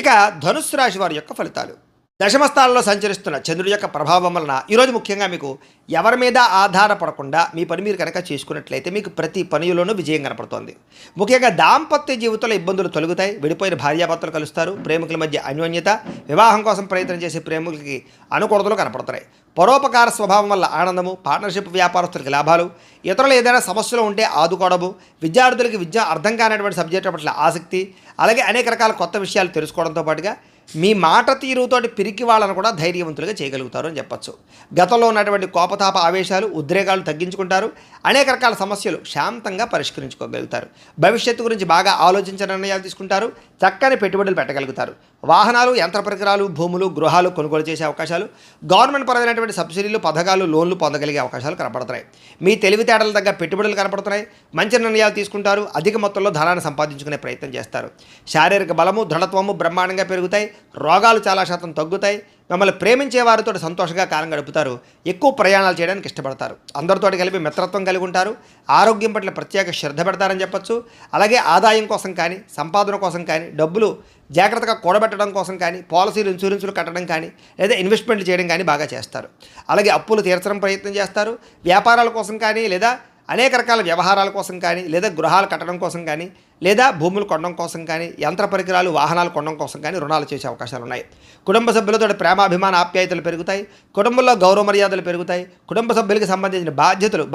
ఇక ధనుస్సు రాశి వారి యొక్క ఫలితాలు. దశమస్థానంలో సంచరిస్తున్న చంద్రుడి యొక్క ప్రభావం వలన ఈరోజు ముఖ్యంగా మీకు ఎవరి మీద ఆధారపడకుండా మీ పని మీరు కనుక చేసుకున్నట్లయితే మీకు ప్రతి పనిలోనూ విజయం కనపడుతోంది. ముఖ్యంగా దాంపత్య జీవితంలో ఇబ్బందులు తొలగుతాయి. విడిపోయిన భార్యాభర్తలు కలుస్తారు. ప్రేమికుల మధ్య అన్యోన్యత, వివాహం కోసం ప్రయత్నం చేసే ప్రేమికులకి అనుకూలతలు కనపడుతున్నాయి. పరోపకార స్వభావం వల్ల ఆనందము, పార్ట్నర్షిప్ వ్యాపారస్తులకి లాభాలు, ఇతరులు ఏదైనా సమస్యలు ఉంటే ఆదుకోవడము, విద్యార్థులకి విద్య అర్థం కానటువంటి సబ్జెక్టు పట్ల ఆసక్తి, అలాగే అనేక రకాల కొత్త విషయాలు తెలుసుకోవడంతో పాటుగా మీ మాట తీరుతోటి పిరికి వాళ్ళను కూడా ధైర్యవంతులుగా చేయగలుగుతారు అని చెప్పచ్చు. గతంలో ఉన్నటువంటి కోపతాప ఆవేశాలు, ఉద్రేకాలు తగ్గించుకుంటారు. అనేక రకాల సమస్యలు శాంతంగా పరిష్కరించుకోగలుగుతారు. భవిష్యత్తు గురించి బాగా ఆలోచించిన నిర్ణయాలు తీసుకుంటారు. చక్కని పెట్టుబడులు పెట్టగలుగుతారు. వాహనాలు, యంత్ర పరికరాలు, భూములు, గృహాలు కొనుగోలు చేసే అవకాశాలు, గవర్నమెంట్ పరమైనటువంటి సబ్సిడీలు, పథకాలు, లోన్లు పొందగలిగే అవకాశాలు కనపడుతున్నాయి. మీ తెలివితేటల దగ్గర పెట్టుబడులు కనపడుతున్నాయి. మంచి నిర్ణయాలు తీసుకుంటారు. అధిక మొత్తంలో ధనాన్ని సంపాదించుకునే ప్రయత్నం చేస్తారు. శారీరక బలము, దృఢత్వము బ్రహ్మాండంగా పెరుగుతాయి. రోగాలు చాలా శాతం తగ్గుతాయి. మిమ్మల్ని ప్రేమించే వారితో సంతోషంగా కాలం గడుపుతారు. ఎక్కువ ప్రయాణాలు చేయడానికి ఇష్టపడతారు. అందరితో కలిపి మిత్రత్వం కలిగి ఉంటారు. ఆరోగ్యం పట్ల ప్రత్యేక శ్రద్ధ పెడతారని చెప్పచ్చు. అలాగే ఆదాయం కోసం కానీ, సంపాదన కోసం కానీ, డబ్బులు జాగ్రత్తగా కూడబెట్టడం కోసం కానీ, పాలసీలు, ఇన్సూరెన్సులు కట్టడం కానీ, లేదా ఇన్వెస్ట్మెంట్లు చేయడం కానీ బాగా చేస్తారు. అలాగే అప్పులు తీర్చడం ప్రయత్నం చేస్తారు. వ్యాపారాల కోసం కానీ, లేదా అనేక రకాల వ్యవహారాల కోసం కానీ, లేదా గృహాలు కట్టడం కోసం కానీ, లేదా భూములు కొనడం కోసం కానీ, యంత్ర పరికరాలు, వాహనాలు కొనడం కోసం కానీ రుణాలు చేసే అవకాశాలు ఉన్నాయి. కుటుంబ సభ్యులతో ప్రేమాభిమాన ఆప్యాయతలు పెరుగుతాయి. కుటుంబంలో గౌరవ మర్యాదలు పెరుగుతాయి. కుటుంబ సభ్యులకి సంబంధించిన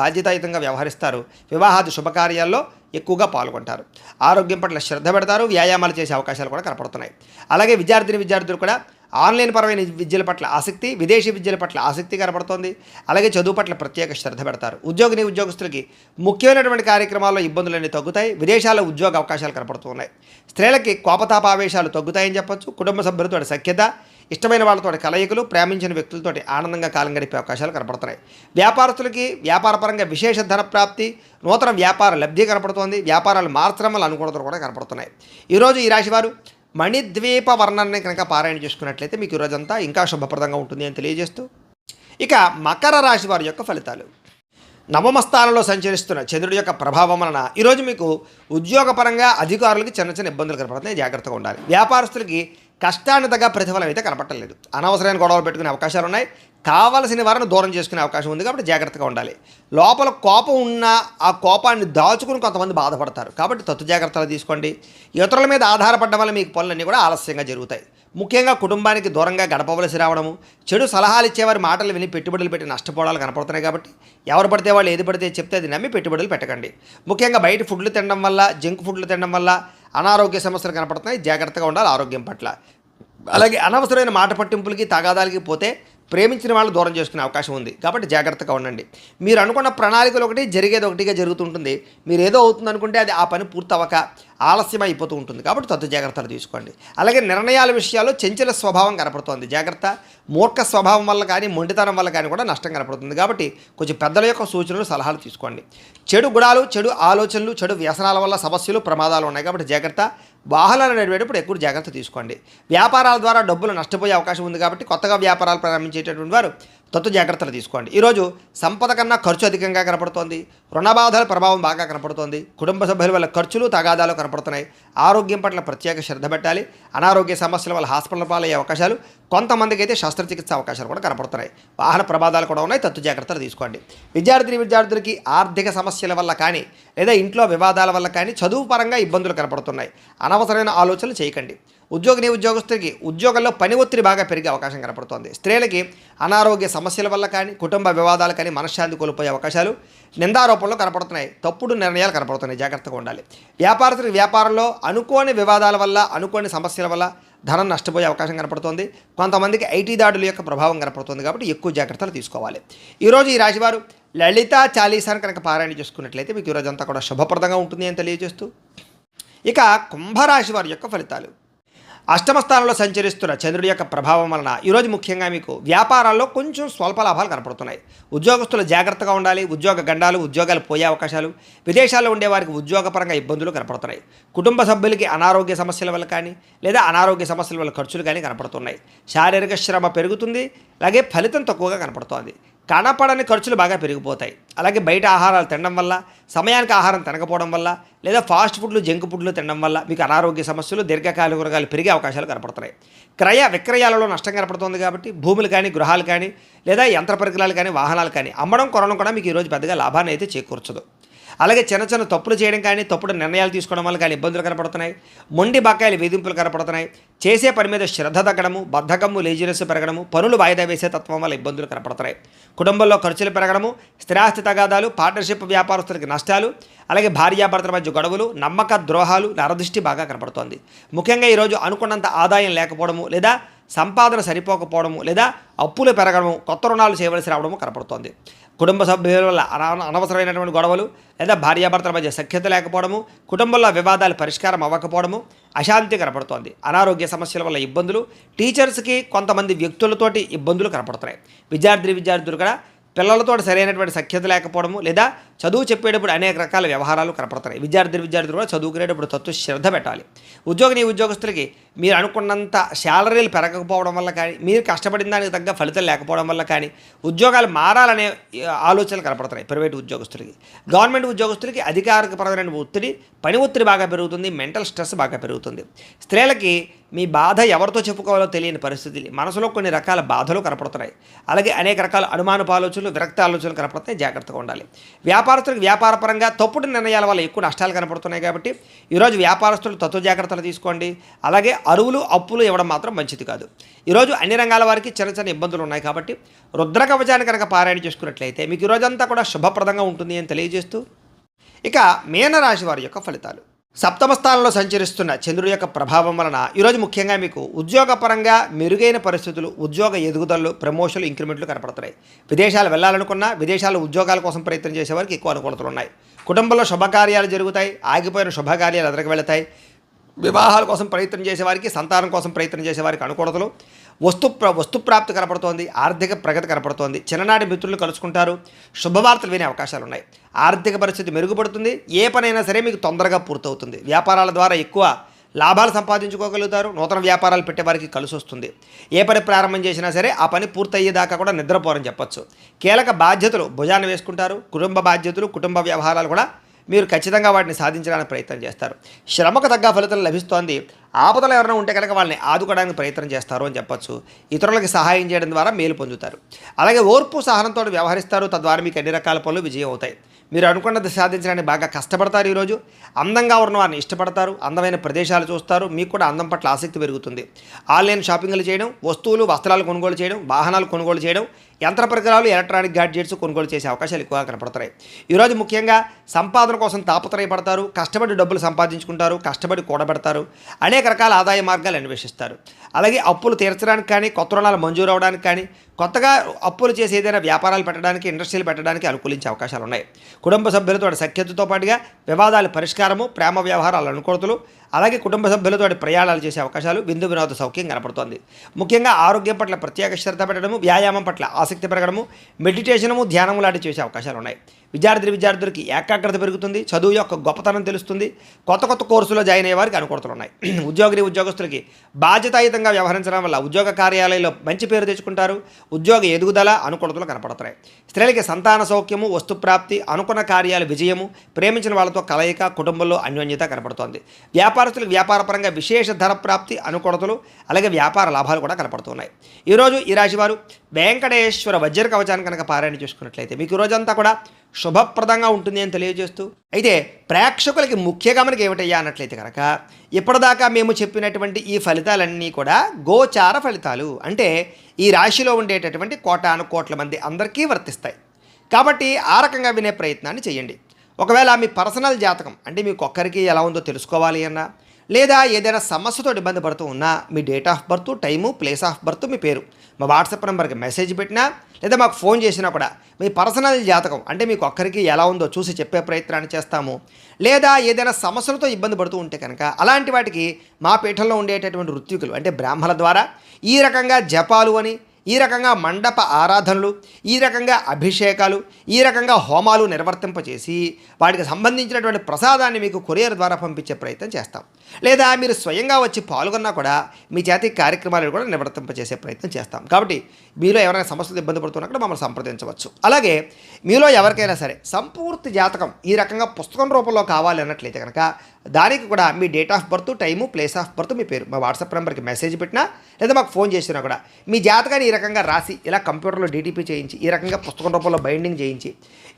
బాధ్యతాయుతంగా వ్యవహరిస్తారు. వివాహాది శుభకార్యాల్లో ఎక్కువగా పాల్గొంటారు. ఆరోగ్యం పట్ల శ్రద్ధ పెడతారు. వ్యాయామాలు చేసే అవకాశాలు కూడా కనపడుతున్నాయి. అలాగే విద్యార్థులు కూడా ఆన్లైన్ పరమైన విద్యల పట్ల ఆసక్తి, విదేశీ విద్యల పట్ల ఆసక్తి కనపడుతోంది. అలాగే చదువు పట్ల ప్రత్యేక శ్రద్ధ పెడతారు. ఉద్యోగస్తులకి ముఖ్యమైనటువంటి కార్యక్రమాల్లో ఇబ్బందులన్నీ తగ్గుతాయి. విదేశాల్లో ఉద్యోగ అవకాశాలు కనపడుతున్నాయి. స్త్రీలకి కోపతాపావేశాలు తగ్గుతాయని చెప్పొచ్చు. కుటుంబ సభ్యులతో సఖ్యత, ఇష్టమైన వాళ్ళతో కలయికలు, ప్రేమించిన వ్యక్తులతో ఆనందంగా కాలం గడిపే అవకాశాలు కనపడుతున్నాయి. వ్యాపారస్తులకి వ్యాపారపరంగా విశేష ధన ప్రాప్తి, నూతన వ్యాపార లబ్ధి కనపడుతోంది. వ్యాపారాలు మార్చడం వల్ల అనుకూలతలు కూడా కనపడుతున్నాయి. ఈరోజు ఈ రాశివారు మణిద్వీప వర్ణాన్ని కనుక పారాయణ చేసుకున్నట్లయితే మీకు ఈరోజంతా ఇంకా శుభప్రదంగా ఉంటుంది అని తెలియజేస్తూ, ఇక మకర రాశి వారి యొక్క ఫలితాలు. నవమ స్థానంలో సంచరిస్తున్న చంద్రుడి యొక్క ప్రభావం వలన ఈరోజు మీకు ఉద్యోగపరంగా అధికారులకి చిన్న ఇబ్బందులు కనపడుతున్నాయి. జాగ్రత్తగా ఉండాలి. వ్యాపారస్తులకి కష్టాన్ని తగ్గ ప్రతిఫలం అయితే కనపట్టలేదు. అనవసరమైన గొడవలు పెట్టుకునే అవకాశాలు ఉన్నాయి. కావలసిన వారిని దూరం చేసుకునే అవకాశం ఉంది. కాబట్టి జాగ్రత్తగా ఉండాలి. లోపల కోపం ఉన్నా ఆ కోపాన్ని దాచుకుని కొంతమంది బాధపడతారు. కాబట్టి తత్తు జాగ్రత్తలు తీసుకోండి. ఇతరుల మీద ఆధారపడడం వల్ల మీకు పనులన్నీ కూడా ఆలస్యంగా జరుగుతాయి. ముఖ్యంగా కుటుంబానికి దూరంగా గడపవలసి రావడము, చెడు సలహాలు ఇచ్చేవారి మాటలు విని పెట్టుబడులు పెట్టి నష్టపోవడాలు కనపడుతున్నాయి. కాబట్టి ఎవరు పడితే వాళ్ళు ఏది పడితే చెప్తే అది నమ్మి పెట్టుబడులు పెట్టకండి. ముఖ్యంగా బయట ఫుడ్లు తినడం వల్ల, జంక్ ఫుడ్లు తినడం వల్ల అనారోగ్య సమస్యలు కనపడుతున్నాయి. జాగ్రత్తగా ఉండాలి ఆరోగ్యం పట్ల. అలాగే అనవసరమైన మాట పట్టింపులకి, తగాదాలకి పోతే ప్రేమించిన వాళ్ళు దూరం చేసుకునే అవకాశం ఉంది. కాబట్టి జాగ్రత్తగా ఉండండి. మీరు అనుకున్న ప్రణాళికలు ఒకటి, జరిగేది ఒకటిగా జరుగుతుంటుంది. మీరు ఏదో అవుతుంది అనుకుంటే అది ఆ పని పూర్తవక ఆలస్యం అయిపోతూ ఉంటుంది. కాబట్టి తత్తు జాగ్రత్తలు తీసుకోండి. అలాగే నిర్ణయాల విషయాల్లో చంచల స్వభావం కనపడుతోంది. జాగ్రత్త. మూర్ఖ స్వభావం వల్ల కానీ, మొండితనం వల్ల కానీ కూడా నష్టం కనపడుతుంది. కాబట్టి కొంచెం పెద్దల యొక్క సూచనలు, సలహాలు తీసుకోండి. చెడు గుణాలు, చెడు ఆలోచనలు, చెడు వ్యసనాల వల్ల సమస్యలు, ప్రమాదాలు ఉన్నాయి. కాబట్టి జాగ్రత్త. వాహనాలు నడిపేటప్పుడు ఎక్కువ జాగ్రత్త తీసుకోండి. వ్యాపారాల ద్వారా డబ్బులు నష్టపోయే అవకాశం ఉంది. కాబట్టి కొత్తగా వ్యాపారాలు ప్రారంభించేటటువంటి వారు తత్తు జాగ్రత్తలు తీసుకోండి. ఈరోజు సంపద కన్నా ఖర్చు అధికంగా కనపడుతోంది. రుణ బాధల ప్రభావం బాగా కనపడుతోంది. కుటుంబ సభ్యుల వల్ల ఖర్చులు తగాదాలు కనపడుతున్నాయి. ఆరోగ్యం పట్ల ప్రత్యేక శ్రద్ధ పెట్టాలి. అనారోగ్య సమస్యల వల్ల హాస్పిటల్ పాలయ్యే అవకాశాలు, కొంతమందికి అయితే శస్త్రచికిత్స అవకాశాలు కూడా కనపడుతున్నాయి. వాహన ప్రమాదాలు కూడా ఉన్నాయి. తత్తు జాగ్రత్తలు తీసుకోండి. విద్యార్థులకి ఆర్థిక సమస్యల వల్ల కానీ లేదా ఇంట్లో వివాదాల వల్ల కానీ చదువు పరంగా ఇబ్బందులు కనపడుతున్నాయి. అనవసరమైన ఆలోచనలు చేయకండి. ఉద్యోగస్తులకి ఉద్యోగంలో పని ఒత్తిడి బాగా పెరిగే అవకాశం కనపడుతోంది. స్త్రీలకి అనారోగ్య సమస్యల వల్ల కానీ కుటుంబ వివాదాలు కానీ మనశ్శాంతి కోల్పోయే అవకాశాలు, నిందారోపణలు కనపడుతున్నాయి. తప్పుడు నిర్ణయాలు కనపడుతున్నాయి. జాగ్రత్తగా ఉండాలి. వ్యాపారస్తులకి వ్యాపారంలో అనుకోని వివాదాల వల్ల, అనుకోని సమస్యల వల్ల ధనం నష్టపోయే అవకాశం కనపడుతోంది. కొంతమందికి ఐటీ దాడుల యొక్క ప్రభావం కనపడుతుంది కాబట్టి ఎక్కువ జాగ్రత్తలు తీసుకోవాలి. ఈరోజు ఈ రాశివారు లలితా చాలీసాను కనుక పారాయణ చేసుకున్నట్లయితే మీకు ఈరోజంతా కూడా శుభప్రదంగా ఉంటుంది అని తెలియజేస్తూ, ఇక కుంభరాశి వారి యొక్క ఫలితాలు. అష్టమ స్థానంలో సంచరిస్తున్న చంద్రుడి యొక్క ప్రభావం వలన ఈరోజు ముఖ్యంగా మీకు వ్యాపారాల్లో కొంచెం స్వల్ప లాభాలు కనపడుతున్నాయి. ఉద్యోగస్తులు జాగ్రత్తగా ఉండాలి. ఉద్యోగ గండాలు, ఉద్యోగాలు పోయే అవకాశాలు, విదేశాల్లో ఉండే వారికి ఉద్యోగపరంగా ఇబ్బందులు కనపడుతున్నాయి. కుటుంబ సభ్యులకి అనారోగ్య సమస్యల వల్ల కానీ లేదా అనారోగ్య సమస్యల వల్ల ఖర్చులు కానీ కనపడుతున్నాయి. శారీరక శ్రమ పెరుగుతుంది. అలాగే ఫలితం తక్కువగా కనపడుతోంది. కనపడని ఖర్చులు బాగా పెరిగిపోతాయి. అలాగే బయట ఆహారాలు తినడం వల్ల, సమయానికి ఆహారం తినకపోవడం వల్ల లేదా ఫాస్ట్ ఫుడ్లు, జంక్ ఫుడ్లు తినడం వల్ల మీకు అనారోగ్య సమస్యలు, దీర్ఘకాలిక రోగాలు పెరిగే అవకాశాలు కనపడుతున్నాయి. క్రయ విక్రయాలలో నష్టం కనపడుతుంది కాబట్టి భూములు కానీ, గృహాలు కానీ లేదా యంత్ర పరికరాలు కానీ, వాహనాలు కానీ అమ్మడం, కొనడం కూడా మీకు ఈరోజు పెద్దగా లాభాన్ని అయితే చేకూర్చదు. అలాగే చిన్న చిన్న తప్పులు చేయడం కానీ, తప్పుడు నిర్ణయాలు తీసుకోవడం వల్ల కానీ ఇబ్బందులు కనపడుతున్నాయి. మొండి బకాయిలు వేధింపులు కనపడుతున్నాయి. చేసే పని మీద శ్రద్ధ తగ్గడము, బద్ధకము, లేజినెస్ పెరగడము, పనులు వాయిదా వేసే తత్వం వల్ల ఇబ్బందులు కనపడుతున్నాయి. కుటుంబంలో ఖర్చులు పెరగడము, స్థిరాస్తి తగాదాలు, పార్ట్నర్షిప్ వ్యాపారస్తులకి నష్టాలు, అలాగే భార్యాభర్తల మధ్య గొడవలు, నమ్మక ద్రోహాలు, నరదృష్టి బాగా కనపడుతోంది. ముఖ్యంగా ఈరోజు అనుకున్నంత ఆదాయం లేకపోవడము లేదా సంపాదన సరిపోకపోవడము లేదా అప్పులు పెరగడము, కొత్త రుణాలు చేయవలసి రావడము కనపడుతోంది. కుటుంబ సభ్యుల వల్ల అనవసరమైనటువంటి గొడవలు లేదా భార్యాభర్తల మధ్య సఖ్యత లేకపోవడము, కుటుంబంలో వివాదాలు పరిష్కారం అవ్వకపోవడము, అశాంతి కనపడుతోంది. అనారోగ్య సమస్యల వల్ల ఇబ్బందులు, టీచర్స్కి కొంతమంది వ్యక్తులతోటి ఇబ్బందులు కనపడుతున్నాయి. విద్యార్థులు కూడా పిల్లలతో సరైనటువంటి సఖ్యత లేకపోవడము లేదా చదువు చెప్పేటప్పుడు అనేక రకాల వ్యవహారాలు కనపడుతున్నాయి. విద్యార్థులు కూడా చదువుకునేటప్పుడు తత్వ శ్రద్ధ పెట్టాలి. ఉద్యోగస్తులకి మీరు అనుకున్నంత శాలరీలు పెరగకపోవడం వల్ల కానీ, మీరు కష్టపడిన దానికి తగ్గ ఫలితాలు లేకపోవడం వల్ల కానీ ఉద్యోగాలు మారాలనే ఆలోచనలు కనపడుతున్నాయి. ప్రైవేటు ఉద్యోగస్తులకి, గవర్నమెంట్ ఉద్యోగస్తులకి అధికారికపరమైన ఒత్తిడి, పని ఒత్తిడి బాగా పెరుగుతుంది. మెంటల్ స్ట్రెస్ బాగా పెరుగుతుంది. స్త్రీలకి మీ బాధ ఎవరితో చెప్పుకోవాలో తెలియని పరిస్థితి, మనసులో కొన్ని రకాల బాధలు కనపడుతున్నాయి. అలాగే అనేక రకాల అనుమానపు ఆలోచనలు, విరక్తి ఆలోచనలు కనపడుతున్నాయి. జాగ్రత్తగా ఉండాలి. వ్యాపారస్తులకు వ్యాపారపరంగా తప్పుడు నిర్ణయాల వల్ల ఎక్కువ నష్టాలు కనపడుతున్నాయి కాబట్టి ఈరోజు వ్యాపారస్తులు తత్వ జాగ్రత్తలు తీసుకోండి. అలాగే అరువులు, అప్పులు ఇవ్వడం మాత్రం మంచిది కాదు. ఈరోజు అన్ని రంగాల వారికి చిన్న చిన్న ఇబ్బందులు ఉన్నాయి కాబట్టి రుద్ర కవచాన్ని కనుక పారాయణ చేసుకున్నట్లయితే మీకు ఈరోజంతా కూడా శుభప్రదంగా ఉంటుంది అని తెలియజేస్తూ, ఇక మీనరాశి వారి యొక్క ఫలితాలు. సప్తమ స్థానంలో సంచరిస్తున్న చంద్రుడి యొక్క ప్రభావం వలన ఈరోజు ముఖ్యంగా మీకు ఉద్యోగపరంగా మెరుగైన పరిస్థితులు, ఉద్యోగ ఎదుగుదలలు, ప్రమోషన్లు, ఇంక్రిమెంట్లు కనపడుతున్నాయి. విదేశాలు వెళ్ళాలనుకున్నా, విదేశాల్లో ఉద్యోగాల కోసం ప్రయత్నం చేసేవారికి ఎక్కువ అనుకూలతలు ఉన్నాయి. కుటుంబంలో శుభకార్యాలు జరుగుతాయి. ఆగిపోయిన శుభకార్యాలు ఎదురుకు వెళతాయి. వివాహాల కోసం ప్రయత్నం చేసేవారికి, సంతానం కోసం ప్రయత్నం చేసేవారికి అనుకూలతలు, వస్తుప్రాప్తి కనపడుతోంది. ఆర్థిక ప్రగతి కనపడుతోంది. చిన్ననాటి మిత్రులు కలుసుకుంటారు. శుభవార్తలు వినే అవకాశాలు ఉన్నాయి. ఆర్థిక పరిస్థితి మెరుగుపడుతుంది. ఏ పనైనా సరే మీకు తొందరగా పూర్తవుతుంది. వ్యాపారాల ద్వారా ఎక్కువ లాభాలు సంపాదించుకోగలుగుతారు. నూతన వ్యాపారాలు పెట్టేవారికి కలిసి వస్తుంది. ఏ పని ప్రారంభం చేసినా సరే ఆ పని పూర్తయ్యేదాకా కూడా నిద్రపోరని చెప్పొచ్చు. కీలక బాధ్యతలు భుజాన్ని వేసుకుంటారు. కుటుంబ బాధ్యతలు, కుటుంబ వ్యవహారాలు కూడా మీరు ఖచ్చితంగా వాటిని సాధించడానికి ప్రయత్నం చేస్తారు. శ్రమకు తగ్గ ఫలితం లభిస్తోంది. ఆపదలు ఎవరైనా ఉంటే కనుక వాళ్ళని ఆదుకోవడానికి ప్రయత్నం చేస్తారు అని చెప్పొచ్చు. ఇతరులకు సహాయం చేయడం ద్వారా మేలు పొందుతారు. అలాగే ఓర్పు, సహనంతో వ్యవహరిస్తారు. తద్వారా మీకు అన్ని రకాల పనులు విజయం అవుతాయి. మీరు అనుకున్నది సాధించడానికి బాగా కష్టపడతారు. ఈరోజు అందంగా ఉన్న వారిని ఇష్టపడతారు. అందమైన ప్రదేశాలు చూస్తారు. మీకు కూడా అందం పట్ల ఆసక్తి పెరుగుతుంది. ఆన్లైన్ షాపింగ్లు చేయడం, వస్తువులు, వస్త్రాలు కొనుగోలు చేయడం, వాహనాలు కొనుగోలు చేయడం, యంత్ర పరికరాలు, ఎలక్ట్రానిక్ గ్యాడ్జెట్స్ కొనుగోలు చేసే అవకాశాలు ఎక్కువగా కనపడుతున్నాయి. ఈరోజు ముఖ్యంగా సంపాదన కోసం తాపత్రయపడతారు. కష్టపడి డబ్బులు సంపాదించుకుంటారు. కష్టపడి కూడబెడతారు. అనేక రకాల ఆదాయ మార్గాలు అన్వేషిస్తారు. అలాగే అప్పులు తీర్చడానికి కానీ, కొత్త రుణాలు మంజూరు అవడానికి కానీ, కొత్తగా అప్పులు చేసి ఏదైనా వ్యాపారాలు పెట్టడానికి, ఇండస్ట్రీలు పెట్టడానికి అనుకూలించే అవకాశాలు ఉన్నాయి. కుటుంబ సభ్యులతో సఖ్యతతో పాటుగా వివాదాల పరిష్కారము, ప్రేమ వ్యవహారాల అనుకూలతలు, అలాగే కుటుంబ సభ్యులతో ప్రయాణాలు చేసే అవకాశాలు, విందు వినోద సౌఖ్యం కనపడుతోంది. ముఖ్యంగా ఆరోగ్యం పట్ల ప్రత్యేక శ్రద్ధ పెట్టడము, వ్యాయామం పట్ల ఆసక్తి పెరగడము, మెడిటేషనము, ధ్యానము లాంటి చేసే అవకాశాలు ఉన్నాయి. విద్యార్థులకి ఏకాగ్రత పెరుగుతుంది, చదువు యొక్క గొప్పతనం తెలుస్తుంది, కొత్త కొత్త కోర్సులో జాయిన్ అయ్యే వారికి అనుకూలతలు ఉన్నాయి. ఉద్యోగస్తులకి బాధ్యతాయుతంగా వ్యవహరించడం వల్ల ఉద్యోగ కార్యాలయంలో మంచి పేరు తెచ్చుకుంటారు, ఉద్యోగ ఎదుగుదల అనుకూలతలు కనపడతాయి. స్త్రీలకి సంతాన సౌఖ్యము, వస్తుప్రాప్తి, అనుకున్న కార్యాల విజయము, ప్రేమించిన వాళ్ళతో కలయిక, కుటుంబంలో అన్యోన్యత కనపడుతోంది. వ్యాపారస్తులకు వ్యాపారపరంగా విశేష ధర ప్రాప్తి, అనుకూలతలు, అలాగే వ్యాపార లాభాలు కూడా కనపడుతున్నాయి. ఈరోజు ఈ రాశివారు వెంకటేశ్వర వజ్ర కవచాన్ని కనుక పారాయణ చేసుకున్నట్లయితే మీకు ఈ రోజంతా కూడా శుభప్రదంగా ఉంటుంది అని తెలియజేస్తూ, అయితే ప్రేక్షకులకి ముఖ్య గమనిక ఏమిటయ్యా అన్నట్లయితే కనుక ఇప్పటిదాకా మేము చెప్పినటువంటి ఈ ఫలితాలన్నీ కూడా గోచార ఫలితాలు, అంటే ఈ రాశిలో ఉండేటటువంటి కోటాను కోట్ల మంది అందరికీ వర్తిస్తాయి. కాబట్టి ఆ రకంగా వినే ప్రయత్నాన్ని చేయండి. ఒకవేళ మీ పర్సనల్ జాతకం అంటే మీకు ఒక్కరికి ఎలా ఉందో తెలుసుకోవాలి అన్నా, లేదా ఏదైనా సమస్యతో ఇబ్బంది పడుతూ ఉన్నా మీ date of birth, time, place of birth, మీ పేరు మా వాట్సాప్ నెంబర్కి మెసేజ్ పెట్టినా లేదా మాకు ఫోన్ చేసినా కూడా మీ పర్సనల్ జాతకం అంటే మీకు ఒక్కరికి ఎలా ఉందో చూసి చెప్పే ప్రయత్నాన్ని చేస్తాము. లేదా ఏదైనా సమస్యలతో ఇబ్బంది పడుతూ ఉంటే కనుక అలాంటి వాటికి మా పీఠంలో ఉండేటటువంటి ఋత్వికులు అంటే బ్రాహ్మణుల ద్వారా ఈ రకంగా జపాలు అని, ఈ రకంగా మండప ఆరాధనలు, ఈ రకంగా అభిషేకాలు, ఈ రకంగా హోమాలు నిర్వర్తింపచేసి వాటికి సంబంధించినటువంటి ప్రసాదాన్ని మీకు కొరియర్ ద్వారా పంపించే ప్రయత్నం చేస్తాం. లేదా మీరు స్వయంగా వచ్చి పాల్గొన్నా కూడా మీ చేతి కార్యక్రమాలను కూడా నిర్వర్తింపచేసే ప్రయత్నం చేస్తాం. కాబట్టి మీలో ఎవరైనా సమస్యలు ఇబ్బంది పడుతున్నా కూడా మమ్మల్ని సంప్రదించవచ్చు. అలాగే మీలో ఎవరికైనా సరే సంపూర్తి జాతకం ఈ రకంగా పుస్తకం రూపంలో కావాలి అన్నట్లయితే కనుక దానికి కూడా మీ date of birth, time, place of birth, మీ పేరు మా వాట్సాప్ నెంబర్కి మెసేజ్ పెట్టినా లేదా మాకు ఫోన్ చేసినా కూడా మీ జాతకాన్ని ఈ రకంగా రాసి ఇలా కంప్యూటర్లో డీటీపీ చేయించి ఈ రకంగా పుస్తకం రూపంలో బైండింగ్ చేయించి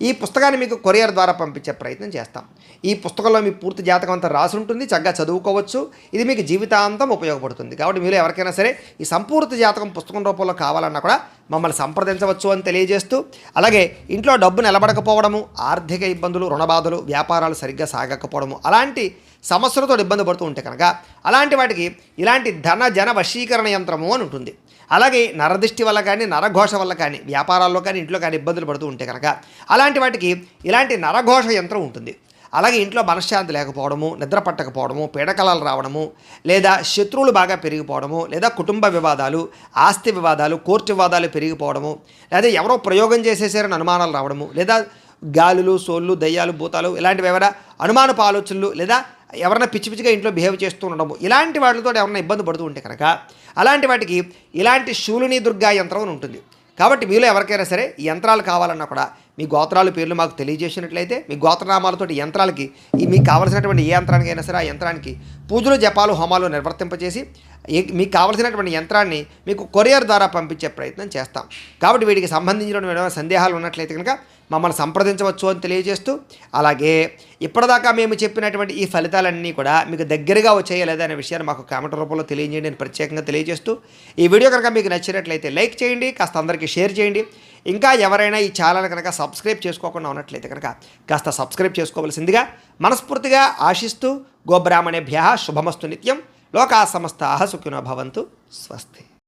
ఈ పుస్తకాన్ని మీకు కొరియర్ ద్వారా పంపించే ప్రయత్నం చేస్తాం. ఈ పుస్తకంలో మీ పూర్తి జాతకం అంతా రాసి ఉంటుంది, చక్కగా చదువుకోవచ్చు. ఇది మీకు జీవితాంతం ఉపయోగపడుతుంది. కాబట్టి మీరు ఎవరికైనా సరే ఈ సంపూర్తి జాతకం పుస్తకం రూపంలో కావాలన్నా కూడా మమ్మల్ని సంప్రదించవచ్చు అని తెలియజేస్తూ, అలాగే ఇంట్లో డబ్బు నిలబడకపోవడము, ఆర్థిక ఇబ్బందులు, రుణబాధలు, వ్యాపారాలు సరిగ్గా సాగకపోవడము, అలాంటి సమస్యలతో ఇబ్బంది పడుతూ ఉంటే కనుక అలాంటి వాటికి ఇలాంటి ధన జన వశీకరణ యంత్రము అని ఉంటుంది. అలాగే నరదృష్టి వల్ల కానీ, నరఘోష వల్ల కానీ, వ్యాపారాల్లో కానీ, ఇంట్లో కానీ ఇబ్బందులు పడుతూ ఉంటే కనుక అలాంటి వాటికి ఇలాంటి నరఘోష యంత్రం ఉంటుంది. అలాగే ఇంట్లో మనశ్శాంతి లేకపోవడము, నిద్ర పట్టకపోవడము, పీడకలాలు రావడము, లేదా శత్రువులు బాగా పెరిగిపోవడము, లేదా కుటుంబ వివాదాలు, ఆస్తి వివాదాలు, కోర్టు వివాదాలు పెరిగిపోవడము, లేదా ఎవరో ప్రయోగం చేసేసారని అనుమానాలు రావడము, లేదా గాలులు, సోళ్ళు, దయ్యాలు, భూతాలు ఇలాంటివి ఎవరైనా అనుమానపు ఆలోచనలు, లేదా ఎవరైనా పిచ్చి పిచ్చిగా ఇంట్లో బిహేవ్ చేస్తూ ఉండడము, ఇలాంటి వాటితో ఎవరైనా ఇబ్బంది పడుతూ ఉంటే కనుక అలాంటి వాటికి ఇలాంటి శూలిని దుర్గా యంత్రం అని ఉంటుంది. కాబట్టి మీలో ఎవరికైనా సరే ఈ యంత్రాలు కావాలన్నా కూడా మీ గోత్రాల పేర్లు మాకు తెలియజేసినట్లయితే మీ గోత్రనామాలతో యంత్రాలకి మీకు కావలసినటువంటి ఏ యంత్రానికైనా సరే ఆ యంత్రానికి పూజలు, జపాలు, హోమాలు నిర్వర్తింపచేసి మీకు కావలసినటువంటి యంత్రాన్ని మీకు కొరియర్ ద్వారా పంపించే ప్రయత్నం చేస్తాం. కాబట్టి వీటికి సంబంధించిన సందేహాలు ఉన్నట్లయితే కనుక మమ్మల్ని సంప్రదించవచ్చు అని తెలియజేస్తూ, అలాగే ఇప్పటిదాకా మేము చెప్పినటువంటి ఈ ఫలితాలన్నీ కూడా మీకు దగ్గరగా వచ్చాయా లేదా అనే విషయాన్ని మాకు కామెంట్ రూపంలో తెలియజేయండి అని ప్రత్యేకంగా తెలియజేస్తూ, ఈ వీడియో కనుక మీకు నచ్చినట్లయితే లైక్ చేయండి, కాస్త అందరికీ షేర్ చేయండి. ఇంకా ఎవరైనా ఈ ఛానల్ కనుక సబ్స్క్రైబ్ చేసుకోకుండా ఉన్నట్లయితే కనుక కాస్త సబ్స్క్రైబ్ చేసుకోవాల్సిందిగా మనస్ఫూర్తిగా ఆశిస్తూ, గోబ్రాహ్మణేభ్యః శుభమస్తు నిత్యం, లోకా సమస్తాః సుఖినో భవంతు, స్వస్తి.